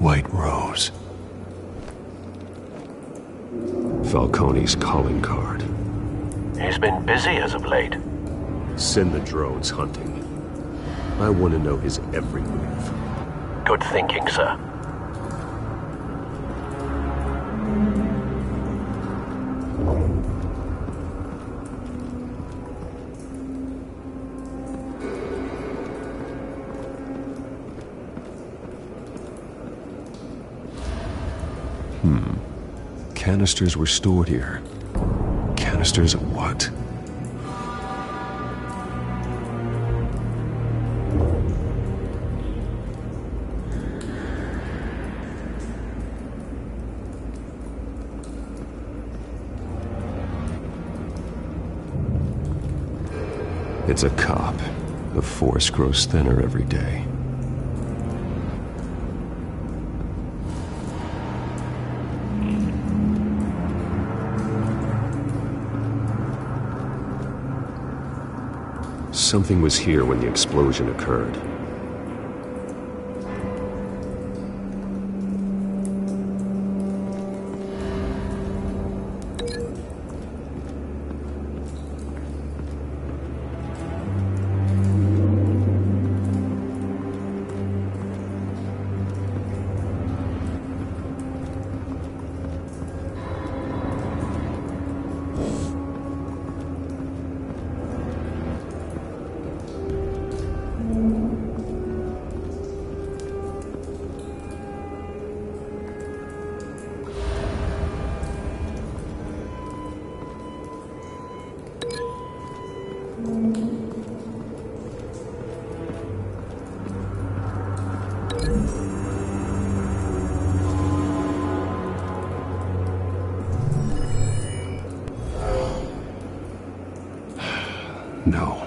White Rose. Falcone's calling card. He's been busy as of late. Send the drones hunting. I want to know his every move. Good thinking, sir. Canisters were stored here. Canisters of what? It's a cop. The force grows thinner every day. Something was here when the explosion occurred. No.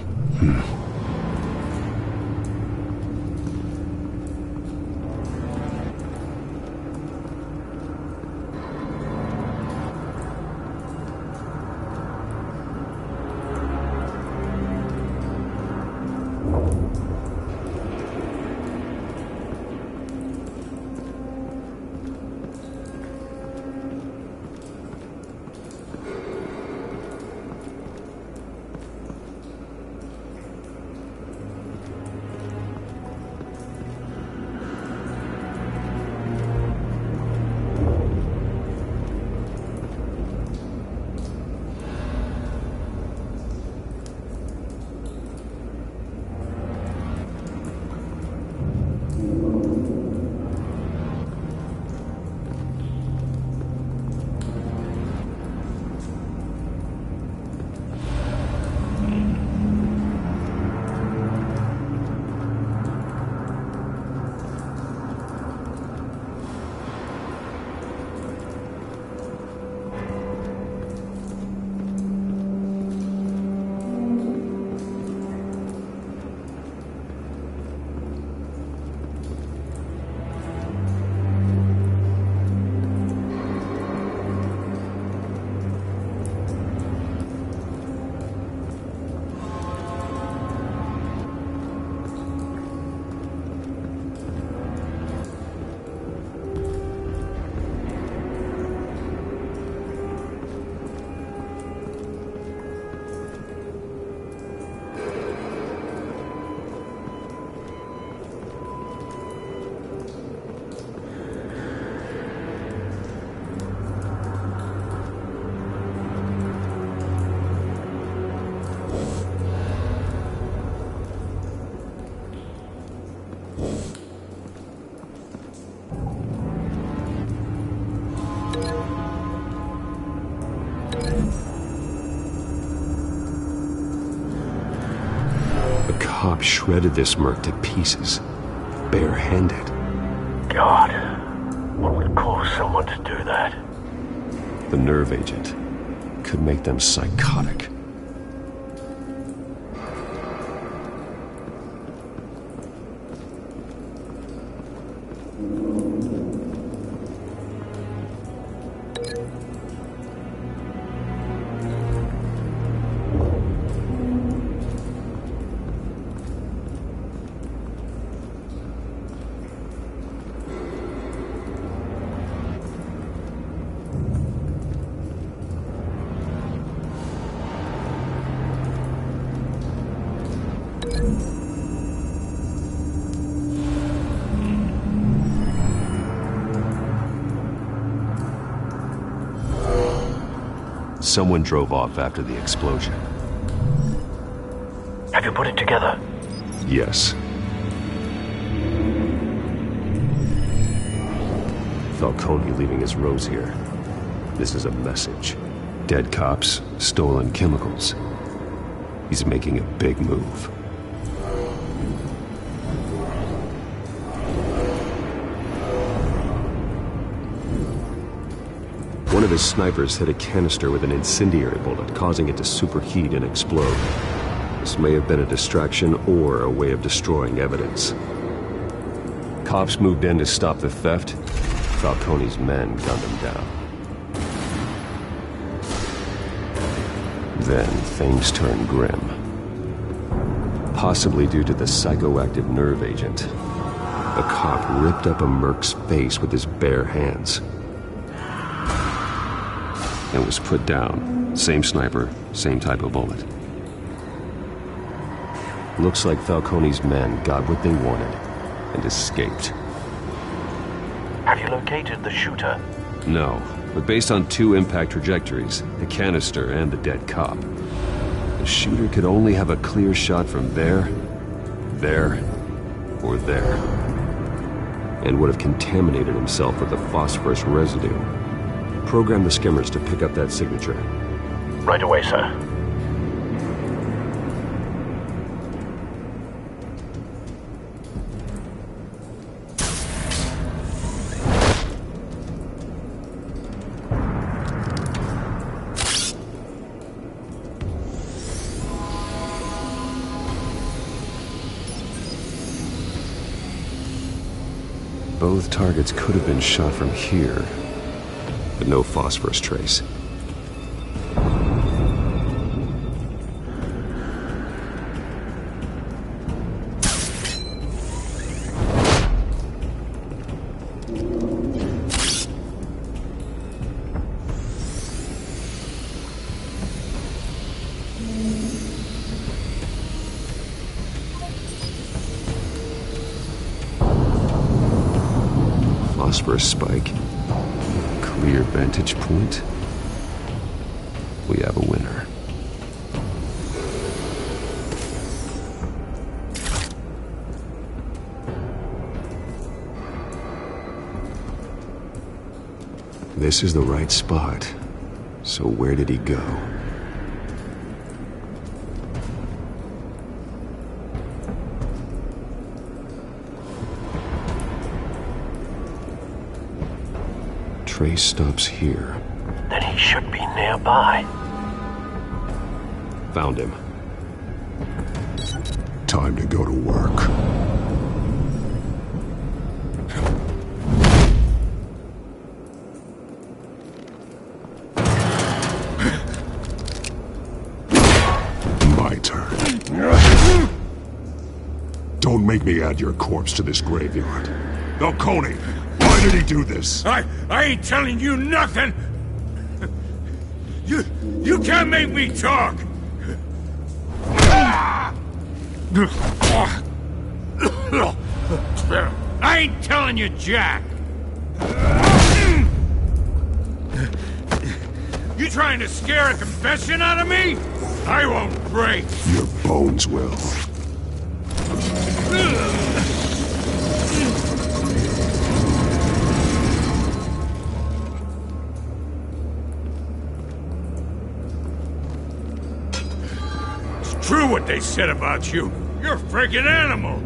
Cop shredded this merc to pieces, barehanded. God, what would cause someone to do that? The nerve agent could make them psychotic. Someone drove off after the explosion. Have you put it together? Yes. Falcone leaving his rose here. This is a message. Dead cops, stolen chemicals. He's making a big move. One of his snipers hit a canister with an incendiary bullet, causing it to superheat and explode. This may have been a distraction or a way of destroying evidence. Cops moved in to stop the theft. Falcone's men gunned him down. Then things turned grim. Possibly due to the psychoactive nerve agent. A cop ripped up a merc's face with his bare hands. And was put down. Same sniper, same type of bullet. Looks like Falcone's men got what they wanted and escaped. Have you located the shooter? No, but based on two impact trajectories, the canister and the dead cop, the shooter could only have a clear shot from there, or there, and would have contaminated himself with the phosphorus residue. Program the skimmers to pick up that signature. Right away, sir. Both targets could have been shot from here, but no phosphorus trace. Phosphorus spike. Clear vantage point. We have a winner. This is the right spot. So where did he go? Trace stops here. Then he should be nearby. Found him. Time to go to work. My turn. Don't make me add your corpse to this graveyard. Falcone, why did he do this? I ain't telling you nothing! You can't make me talk! I ain't telling you jack! You trying to scare a confession out of me? I won't break! Your bones will. True what they said about you. You're a friggin' animal.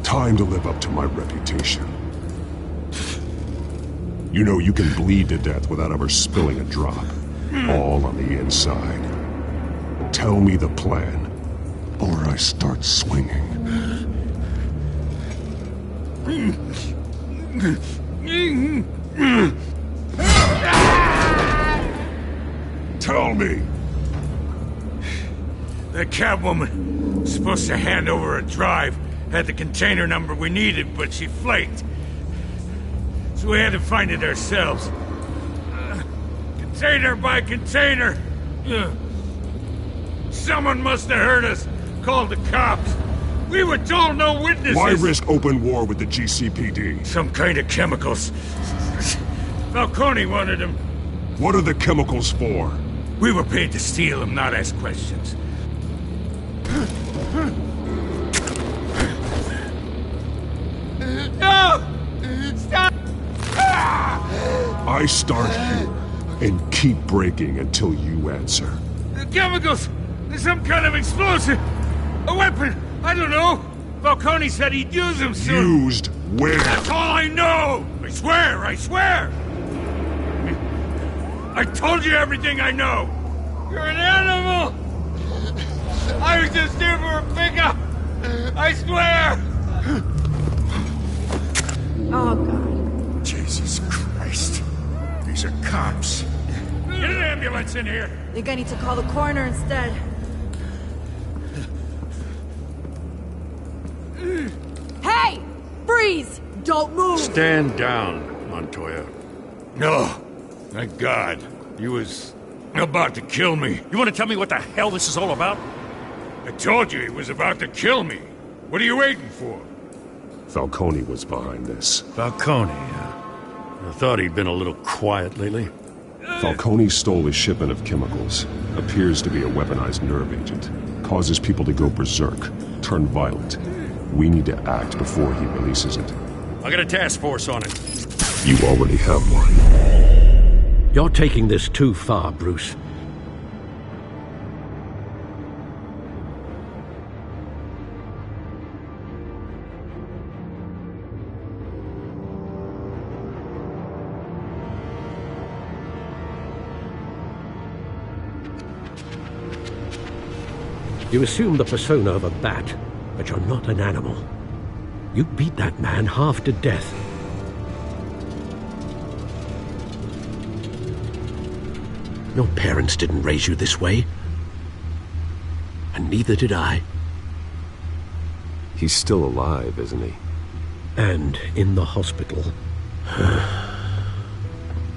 Time to live up to my reputation. You know you can bleed to death without ever spilling a drop. All on the inside. Tell me the plan, or I start swinging. Tell me! That Catwoman was supposed to hand over a drive. Had the container number we needed, but she flaked. So we had to find it ourselves. Container by container. Someone must have heard us. Called the cops. We were told no witnesses. Why risk open war with the GCPD? Some kind of chemicals. Falcone wanted them. What are the chemicals for? We were paid to steal them, not ask questions. No! Stop! I start here and keep breaking until you answer. The chemicals! There's some kind of explosive! A weapon! I don't know! Falcone said he'd use them soon. Used where? That's all I know! I swear! I swear! I told you everything I know! You're an animal! I was just here for a pickup! I swear! Oh, God. Jesus Christ. These are cops. Get an ambulance in here! I think I need to call the coroner instead. Hey! Freeze! Don't move! Stand down, Montoya. No. Thank God. He was about to kill me. You want to tell me what the hell this is all about? I told you he was about to kill me. What are you waiting for? Falcone was behind this. Falcone, I thought he'd been a little quiet lately. Falcone stole a shipment of chemicals. Appears to be a weaponized nerve agent. Causes people to go berserk, turn violent. We need to act before he releases it. I got a task force on it. You already have one. You're taking this too far, Bruce. You assume the persona of a bat, but you're not an animal. You beat that man half to death. Your parents didn't raise you this way. And neither did I. He's still alive, isn't he? And in the hospital.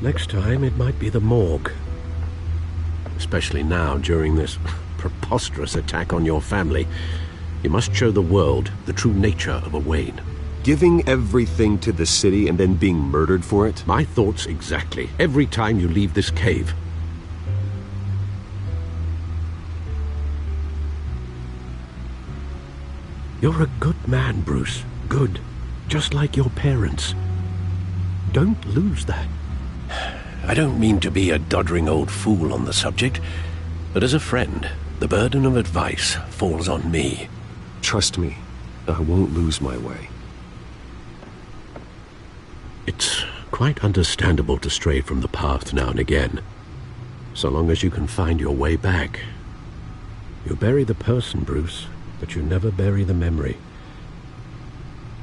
Next time, it might be the morgue. Especially now, during this preposterous attack on your family. You must show the world the true nature of a Wayne. Giving everything to the city and then being murdered for it? My thoughts exactly. Every time you leave this cave. You're a good man, Bruce. Good. Just like your parents. Don't lose that. I don't mean to be a doddering old fool on the subject, but as a friend, the burden of advice falls on me. Trust me, I won't lose my way. It's quite understandable to stray from the path now and again, so long as you can find your way back. You bury the person, Bruce, but you never bury the memory.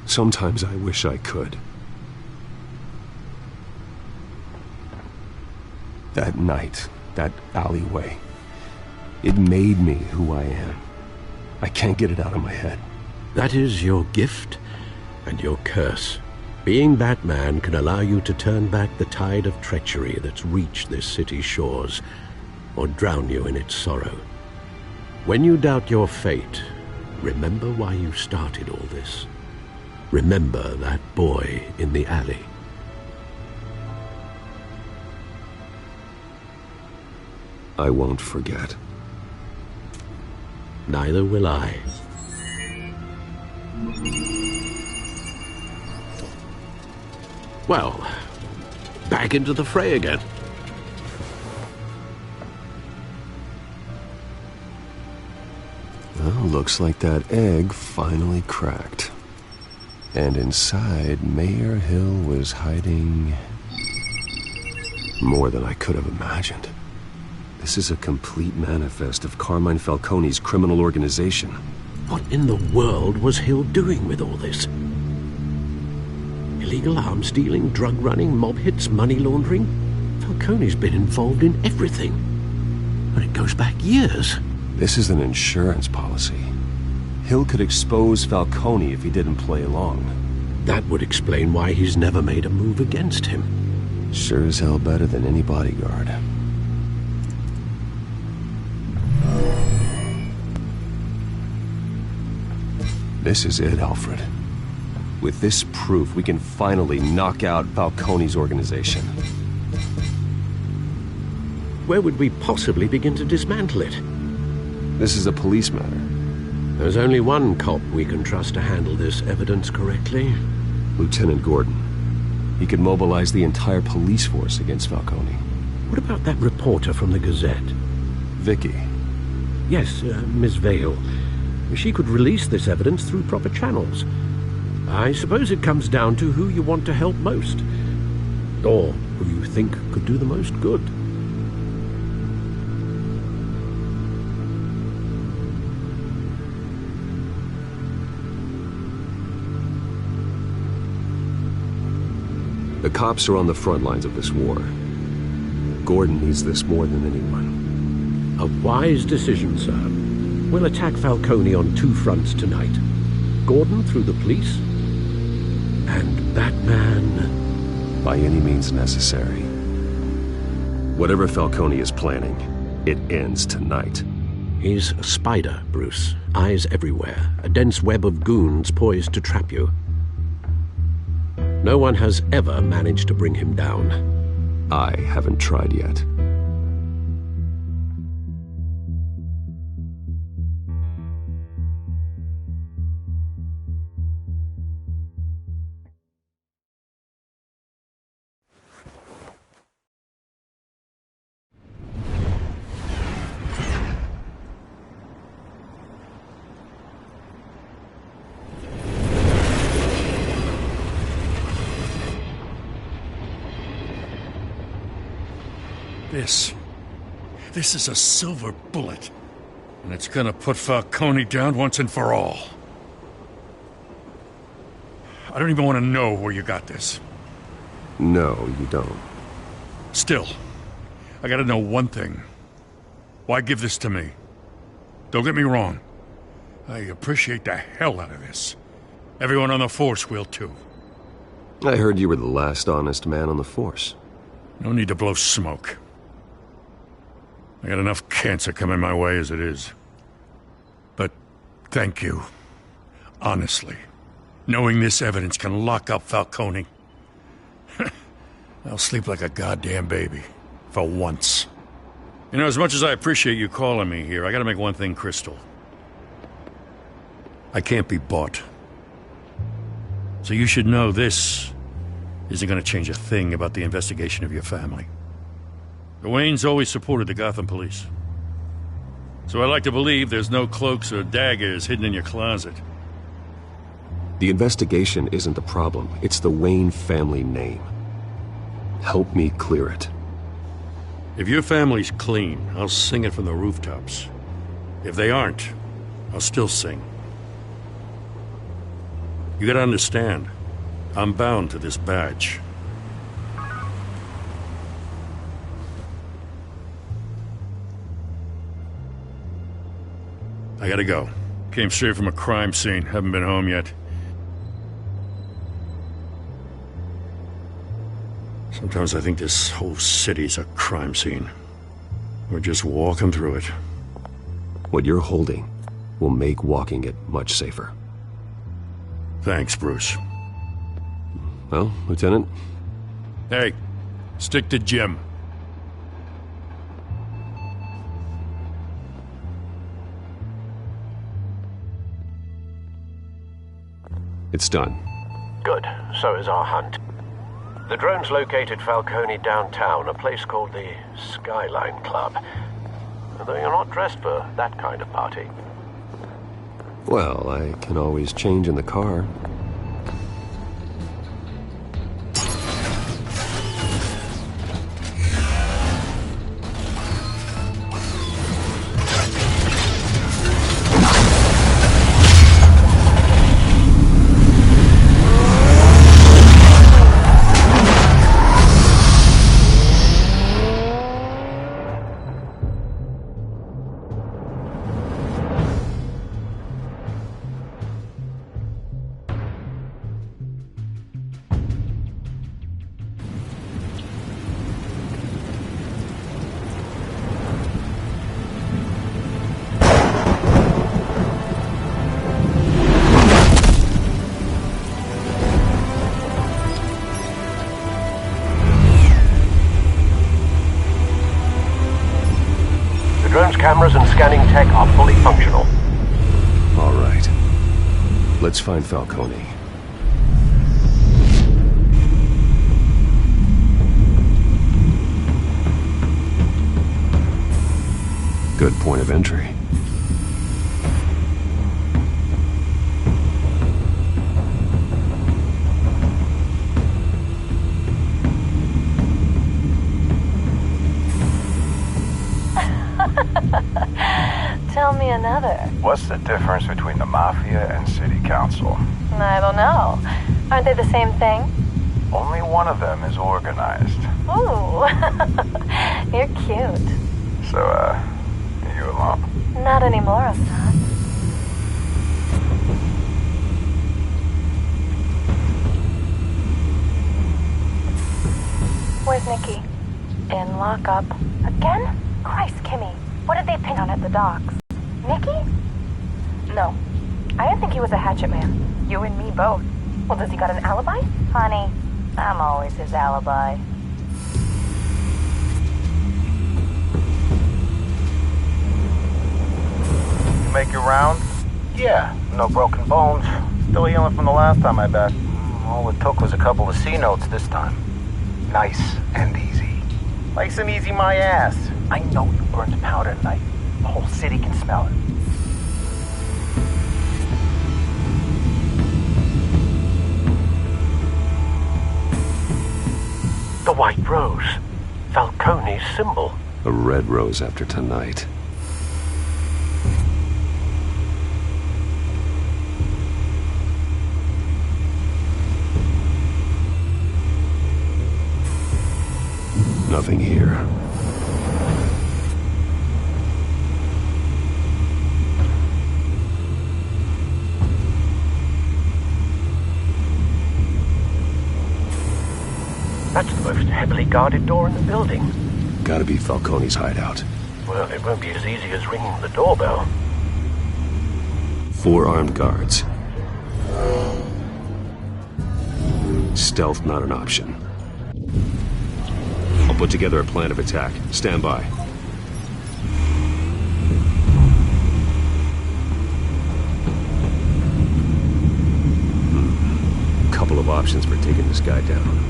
Sometimes I wish I could. That night, that alleyway, it made me who I am. I can't get it out of my head. That is your gift and your curse. Being Batman can allow you to turn back the tide of treachery that's reached this city's shores, or drown you in its sorrow. When you doubt your fate, remember why you started all this. Remember that boy in the alley. I won't forget. Neither will I. Well, back into the fray again. Well, looks like that egg finally cracked. And inside, Mayor Hill was hiding more than I could have imagined. This is a complete manifest of Carmine Falcone's criminal organization. What in the world was Hill doing with all this? Illegal arms dealing, drug running, mob hits, money laundering? Falcone's been involved in everything. And it goes back years. This is an insurance policy. Hill could expose Falcone if he didn't play along. That would explain why he's never made a move against him. Sure as hell better than any bodyguard. This is it, Alfred. With this proof, we can finally knock out Falcone's organization. Where would we possibly begin to dismantle it? This is a police matter. There's only one cop we can trust to handle this evidence correctly. Lieutenant Gordon. He could mobilize the entire police force against Falcone. What about that reporter from the Gazette? Vicky. Yes, Miss Vale. She could release this evidence through proper channels. I suppose it comes down to who you want to help most. Or who you think could do the most good. The cops are on the front lines of this war. Gordon needs this more than anyone. A wise decision, sir. We'll attack Falcone on two fronts tonight. Gordon through the police, and Batman... by any means necessary. Whatever Falcone is planning, it ends tonight. He's a spider, Bruce. Eyes everywhere. A dense web of goons poised to trap you. No one has ever managed to bring him down. I haven't tried yet. This is a silver bullet. And it's gonna put Falcone down once and for all. I don't even want to know where you got this. No, you don't. Still, I gotta know one thing. Why give this to me? Don't get me wrong. I appreciate the hell out of this. Everyone on the Force will too. I heard you were the last honest man on the Force. No need to blow smoke. I got enough cancer coming my way as it is. But thank you. Honestly. Knowing this evidence can lock up Falcone. I'll sleep like a goddamn baby. For once. You know, as much as I appreciate you calling me here, I gotta make one thing crystal. I can't be bought. So you should know this isn't gonna change a thing about the investigation of your family. The Waynes always supported the Gotham police. So I like to believe there's no cloaks or daggers hidden in your closet. The investigation isn't the problem. It's the Wayne family name. Help me clear it. If your family's clean, I'll sing it from the rooftops. If they aren't, I'll still sing. You gotta understand, I'm bound to this badge. I gotta go. Came straight from a crime scene. Haven't been home yet. Sometimes I think this whole city's a crime scene. We're just walking through it. What you're holding will make walking it much safer. Thanks, Bruce. Well, Lieutenant? Hey, stick to Jim. It's done. Good. So is our hunt. The drones located Falcone downtown, a place called the Skyline Club. Though you're not dressed for that kind of party. Well, I can always change in the car. Cameras and scanning tech are fully functional. All right. Let's find Falcone. Good point of entry. Tell me another. What's the difference between the Mafia and City Council? I don't know. Aren't they the same thing? Only one of them is organized. Ooh. You're cute. So, you alone? Not anymore, I'm not. Where's Nikki? In lockup. Again? Christ, Kimmy. What did they pin on at the docks? Nikki? No. I didn't think he was a hatchet man. You and me both. Well, does he got an alibi? Honey, I'm always his alibi. You make your rounds? Yeah, no broken bones. Still healing from the last time I bet. All it took was a couple of C notes this time. Nice and easy. Nice and easy my ass. I know you burned powder tonight. The whole city can smell it. The white rose. Falcone's symbol. A red rose after tonight. Nothing here. That's the most heavily guarded door in the building. Gotta be Falcone's hideout. Well, it won't be as easy as ringing the doorbell. 4 armed guards. Stealth not an option. I'll put together a plan of attack. Stand by. Couple of options for taking this guy down.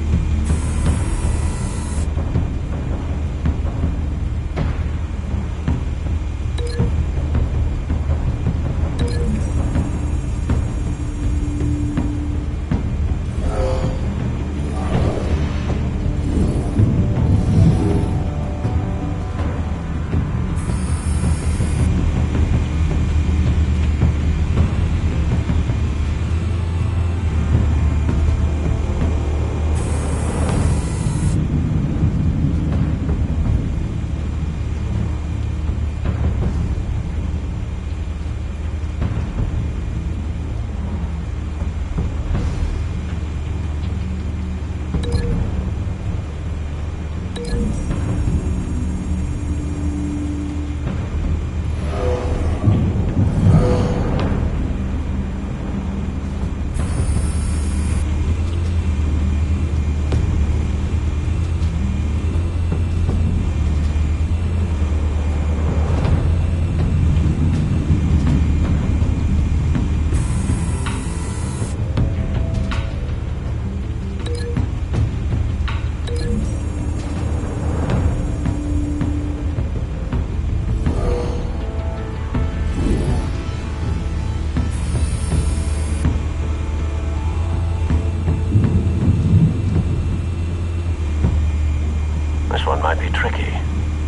This one might be tricky.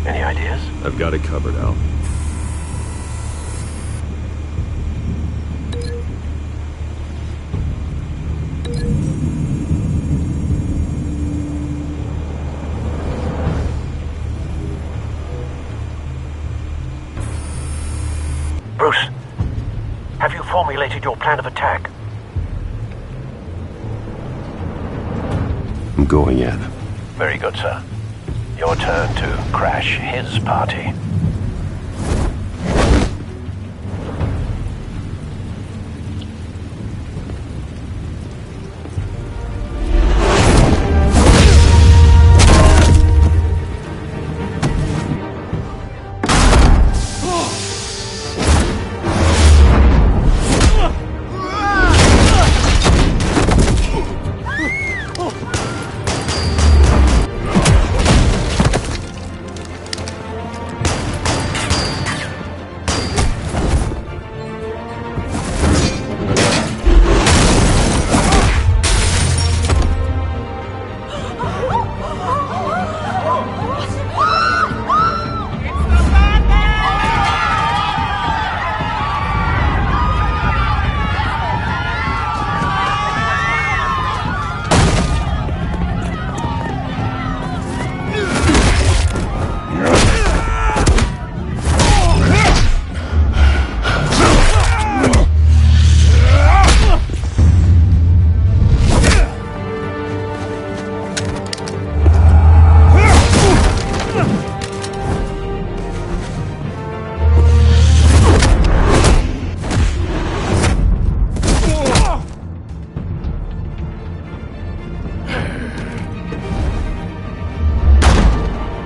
Any ideas? I've got it covered, Al. Bruce, have you formulated your plan of attack? I'm going in. Very good, sir. Your turn to crash his party.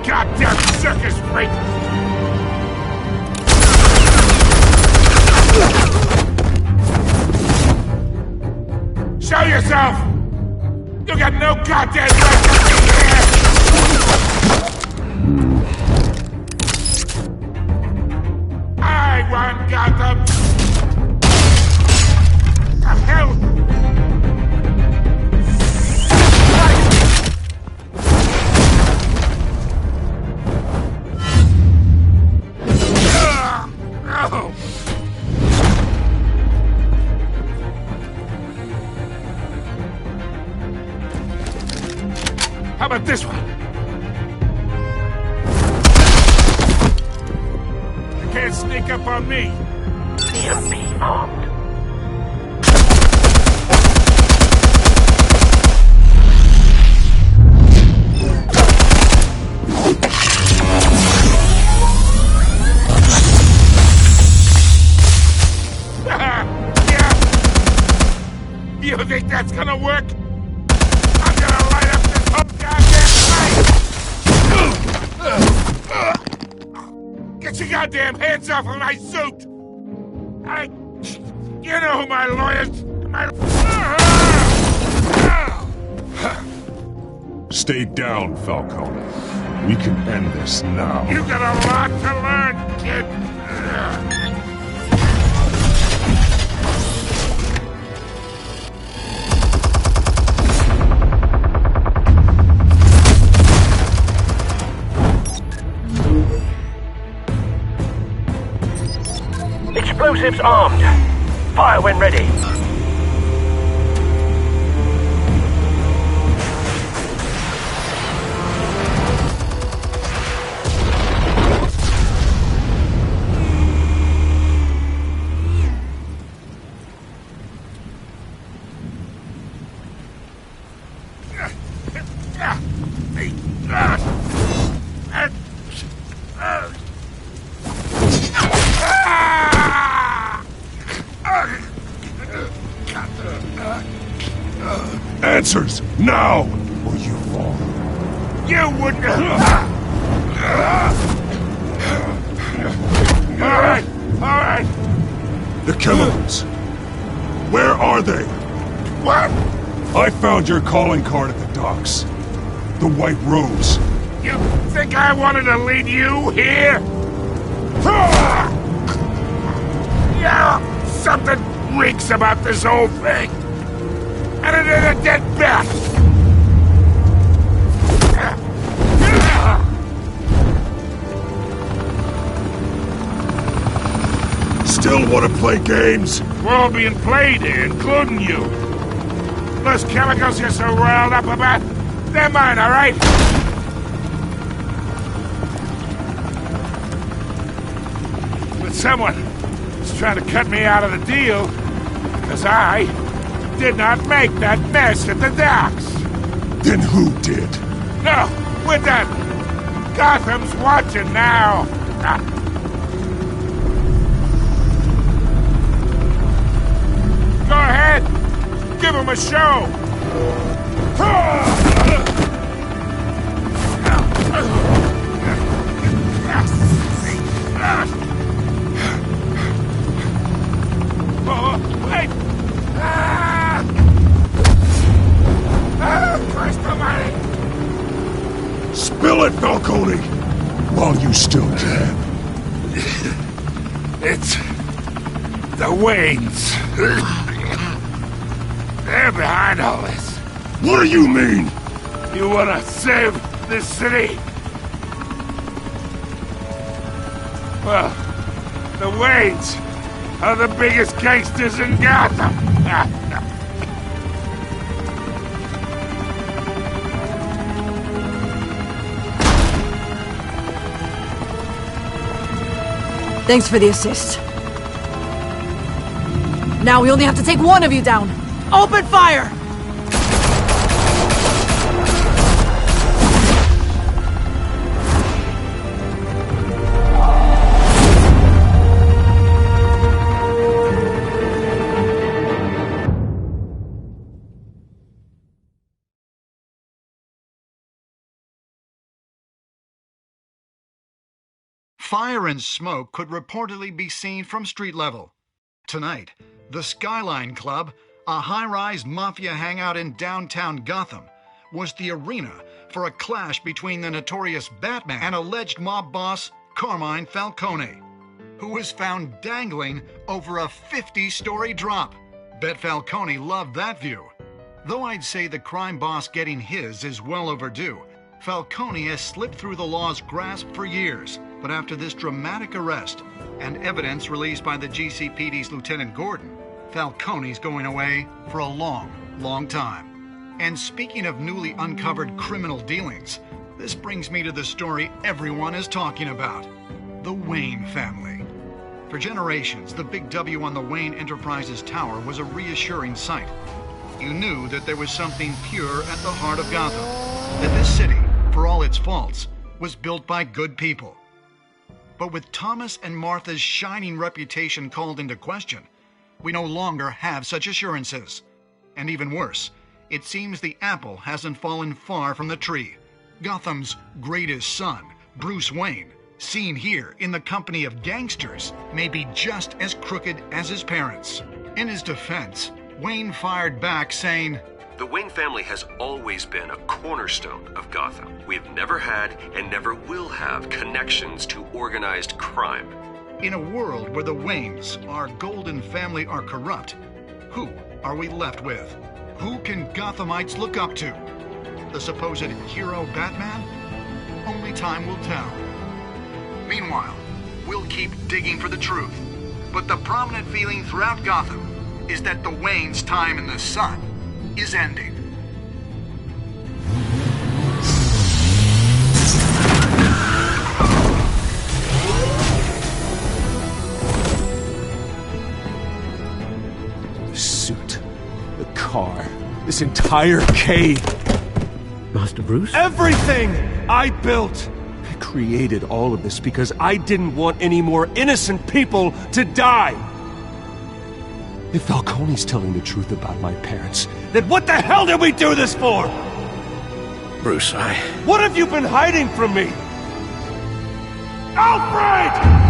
Goddamn circus freak! Show yourself! You got no goddamn right to be here! I won Gotham! The hell! dare sneak up on me! EMP armed. You think that's gonna work? I'm gonna light up this whole goddamn place! Get your goddamn hands off of my suit! You know who my lawyers... Stay down, Falcone. We can end this now. You got a lot to learn, kid! Explosives armed. Fire when ready. Answers, now, or you fall. You wouldn't... Alright. The chemicals. Where are they? What? I found your calling card at the docks. The White Rose. You think I wanted to lead you here? Yeah, something reeks about this whole thing. And it is a dead bat! Still want to play games? We're all being played here, including you. Those chemicals you're so riled up about, they're mine, all right? But someone is trying to cut me out of the deal, because I did not make that mess at the docks. Then who did? No, we're done. Gotham's watching now. Go ahead. Give him a show. Wait. Christ almighty! Spill it, Falcone! While you still can. It's... the Waynes. They're behind all this. What do you mean? You wanna save this city? Well, the Waynes are the biggest gangsters in Gotham. Thanks for the assist. Now we only have to take one of you down. Open fire! Fire and smoke could reportedly be seen from street level. Tonight, the Skyline Club, a high-rise mafia hangout in downtown Gotham, was the arena for a clash between the notorious Batman and alleged mob boss Carmine Falcone, who was found dangling over a 50-story drop. Bet Falcone loved that view. Though I'd say the crime boss getting his is well overdue, Falcone has slipped through the law's grasp for years. But after this dramatic arrest and evidence released by the GCPD's Lieutenant Gordon, Falcone's going away for a long, long time. And speaking of newly uncovered criminal dealings, this brings me to the story everyone is talking about. The Wayne family. For generations, the big W on the Wayne Enterprises tower was a reassuring sight. You knew that there was something pure at the heart of Gotham, that this city, for all its faults, was built by good people. But with Thomas and Martha's shining reputation called into question, we no longer have such assurances. And even worse, it seems the apple hasn't fallen far from the tree. Gotham's greatest son, Bruce Wayne, seen here in the company of gangsters, may be just as crooked as his parents. In his defense, Wayne fired back saying, "The Wayne family has always been a cornerstone of Gotham. We have never had and never will have connections to organized crime." In a world where the Waynes, our golden family, are corrupt, who are we left with? Who can Gothamites look up to? The supposed hero Batman? Only time will tell. Meanwhile, we'll keep digging for the truth. But the prominent feeling throughout Gotham is that the Waynes' time in the sun is ending. The suit, the car, this entire cave. Master Bruce? Everything I built! I created all of this because I didn't want any more innocent people to die! If Falcone's telling the truth about my parents, then what the hell did we do this for? Bruce, What have you been hiding from me? Alfred!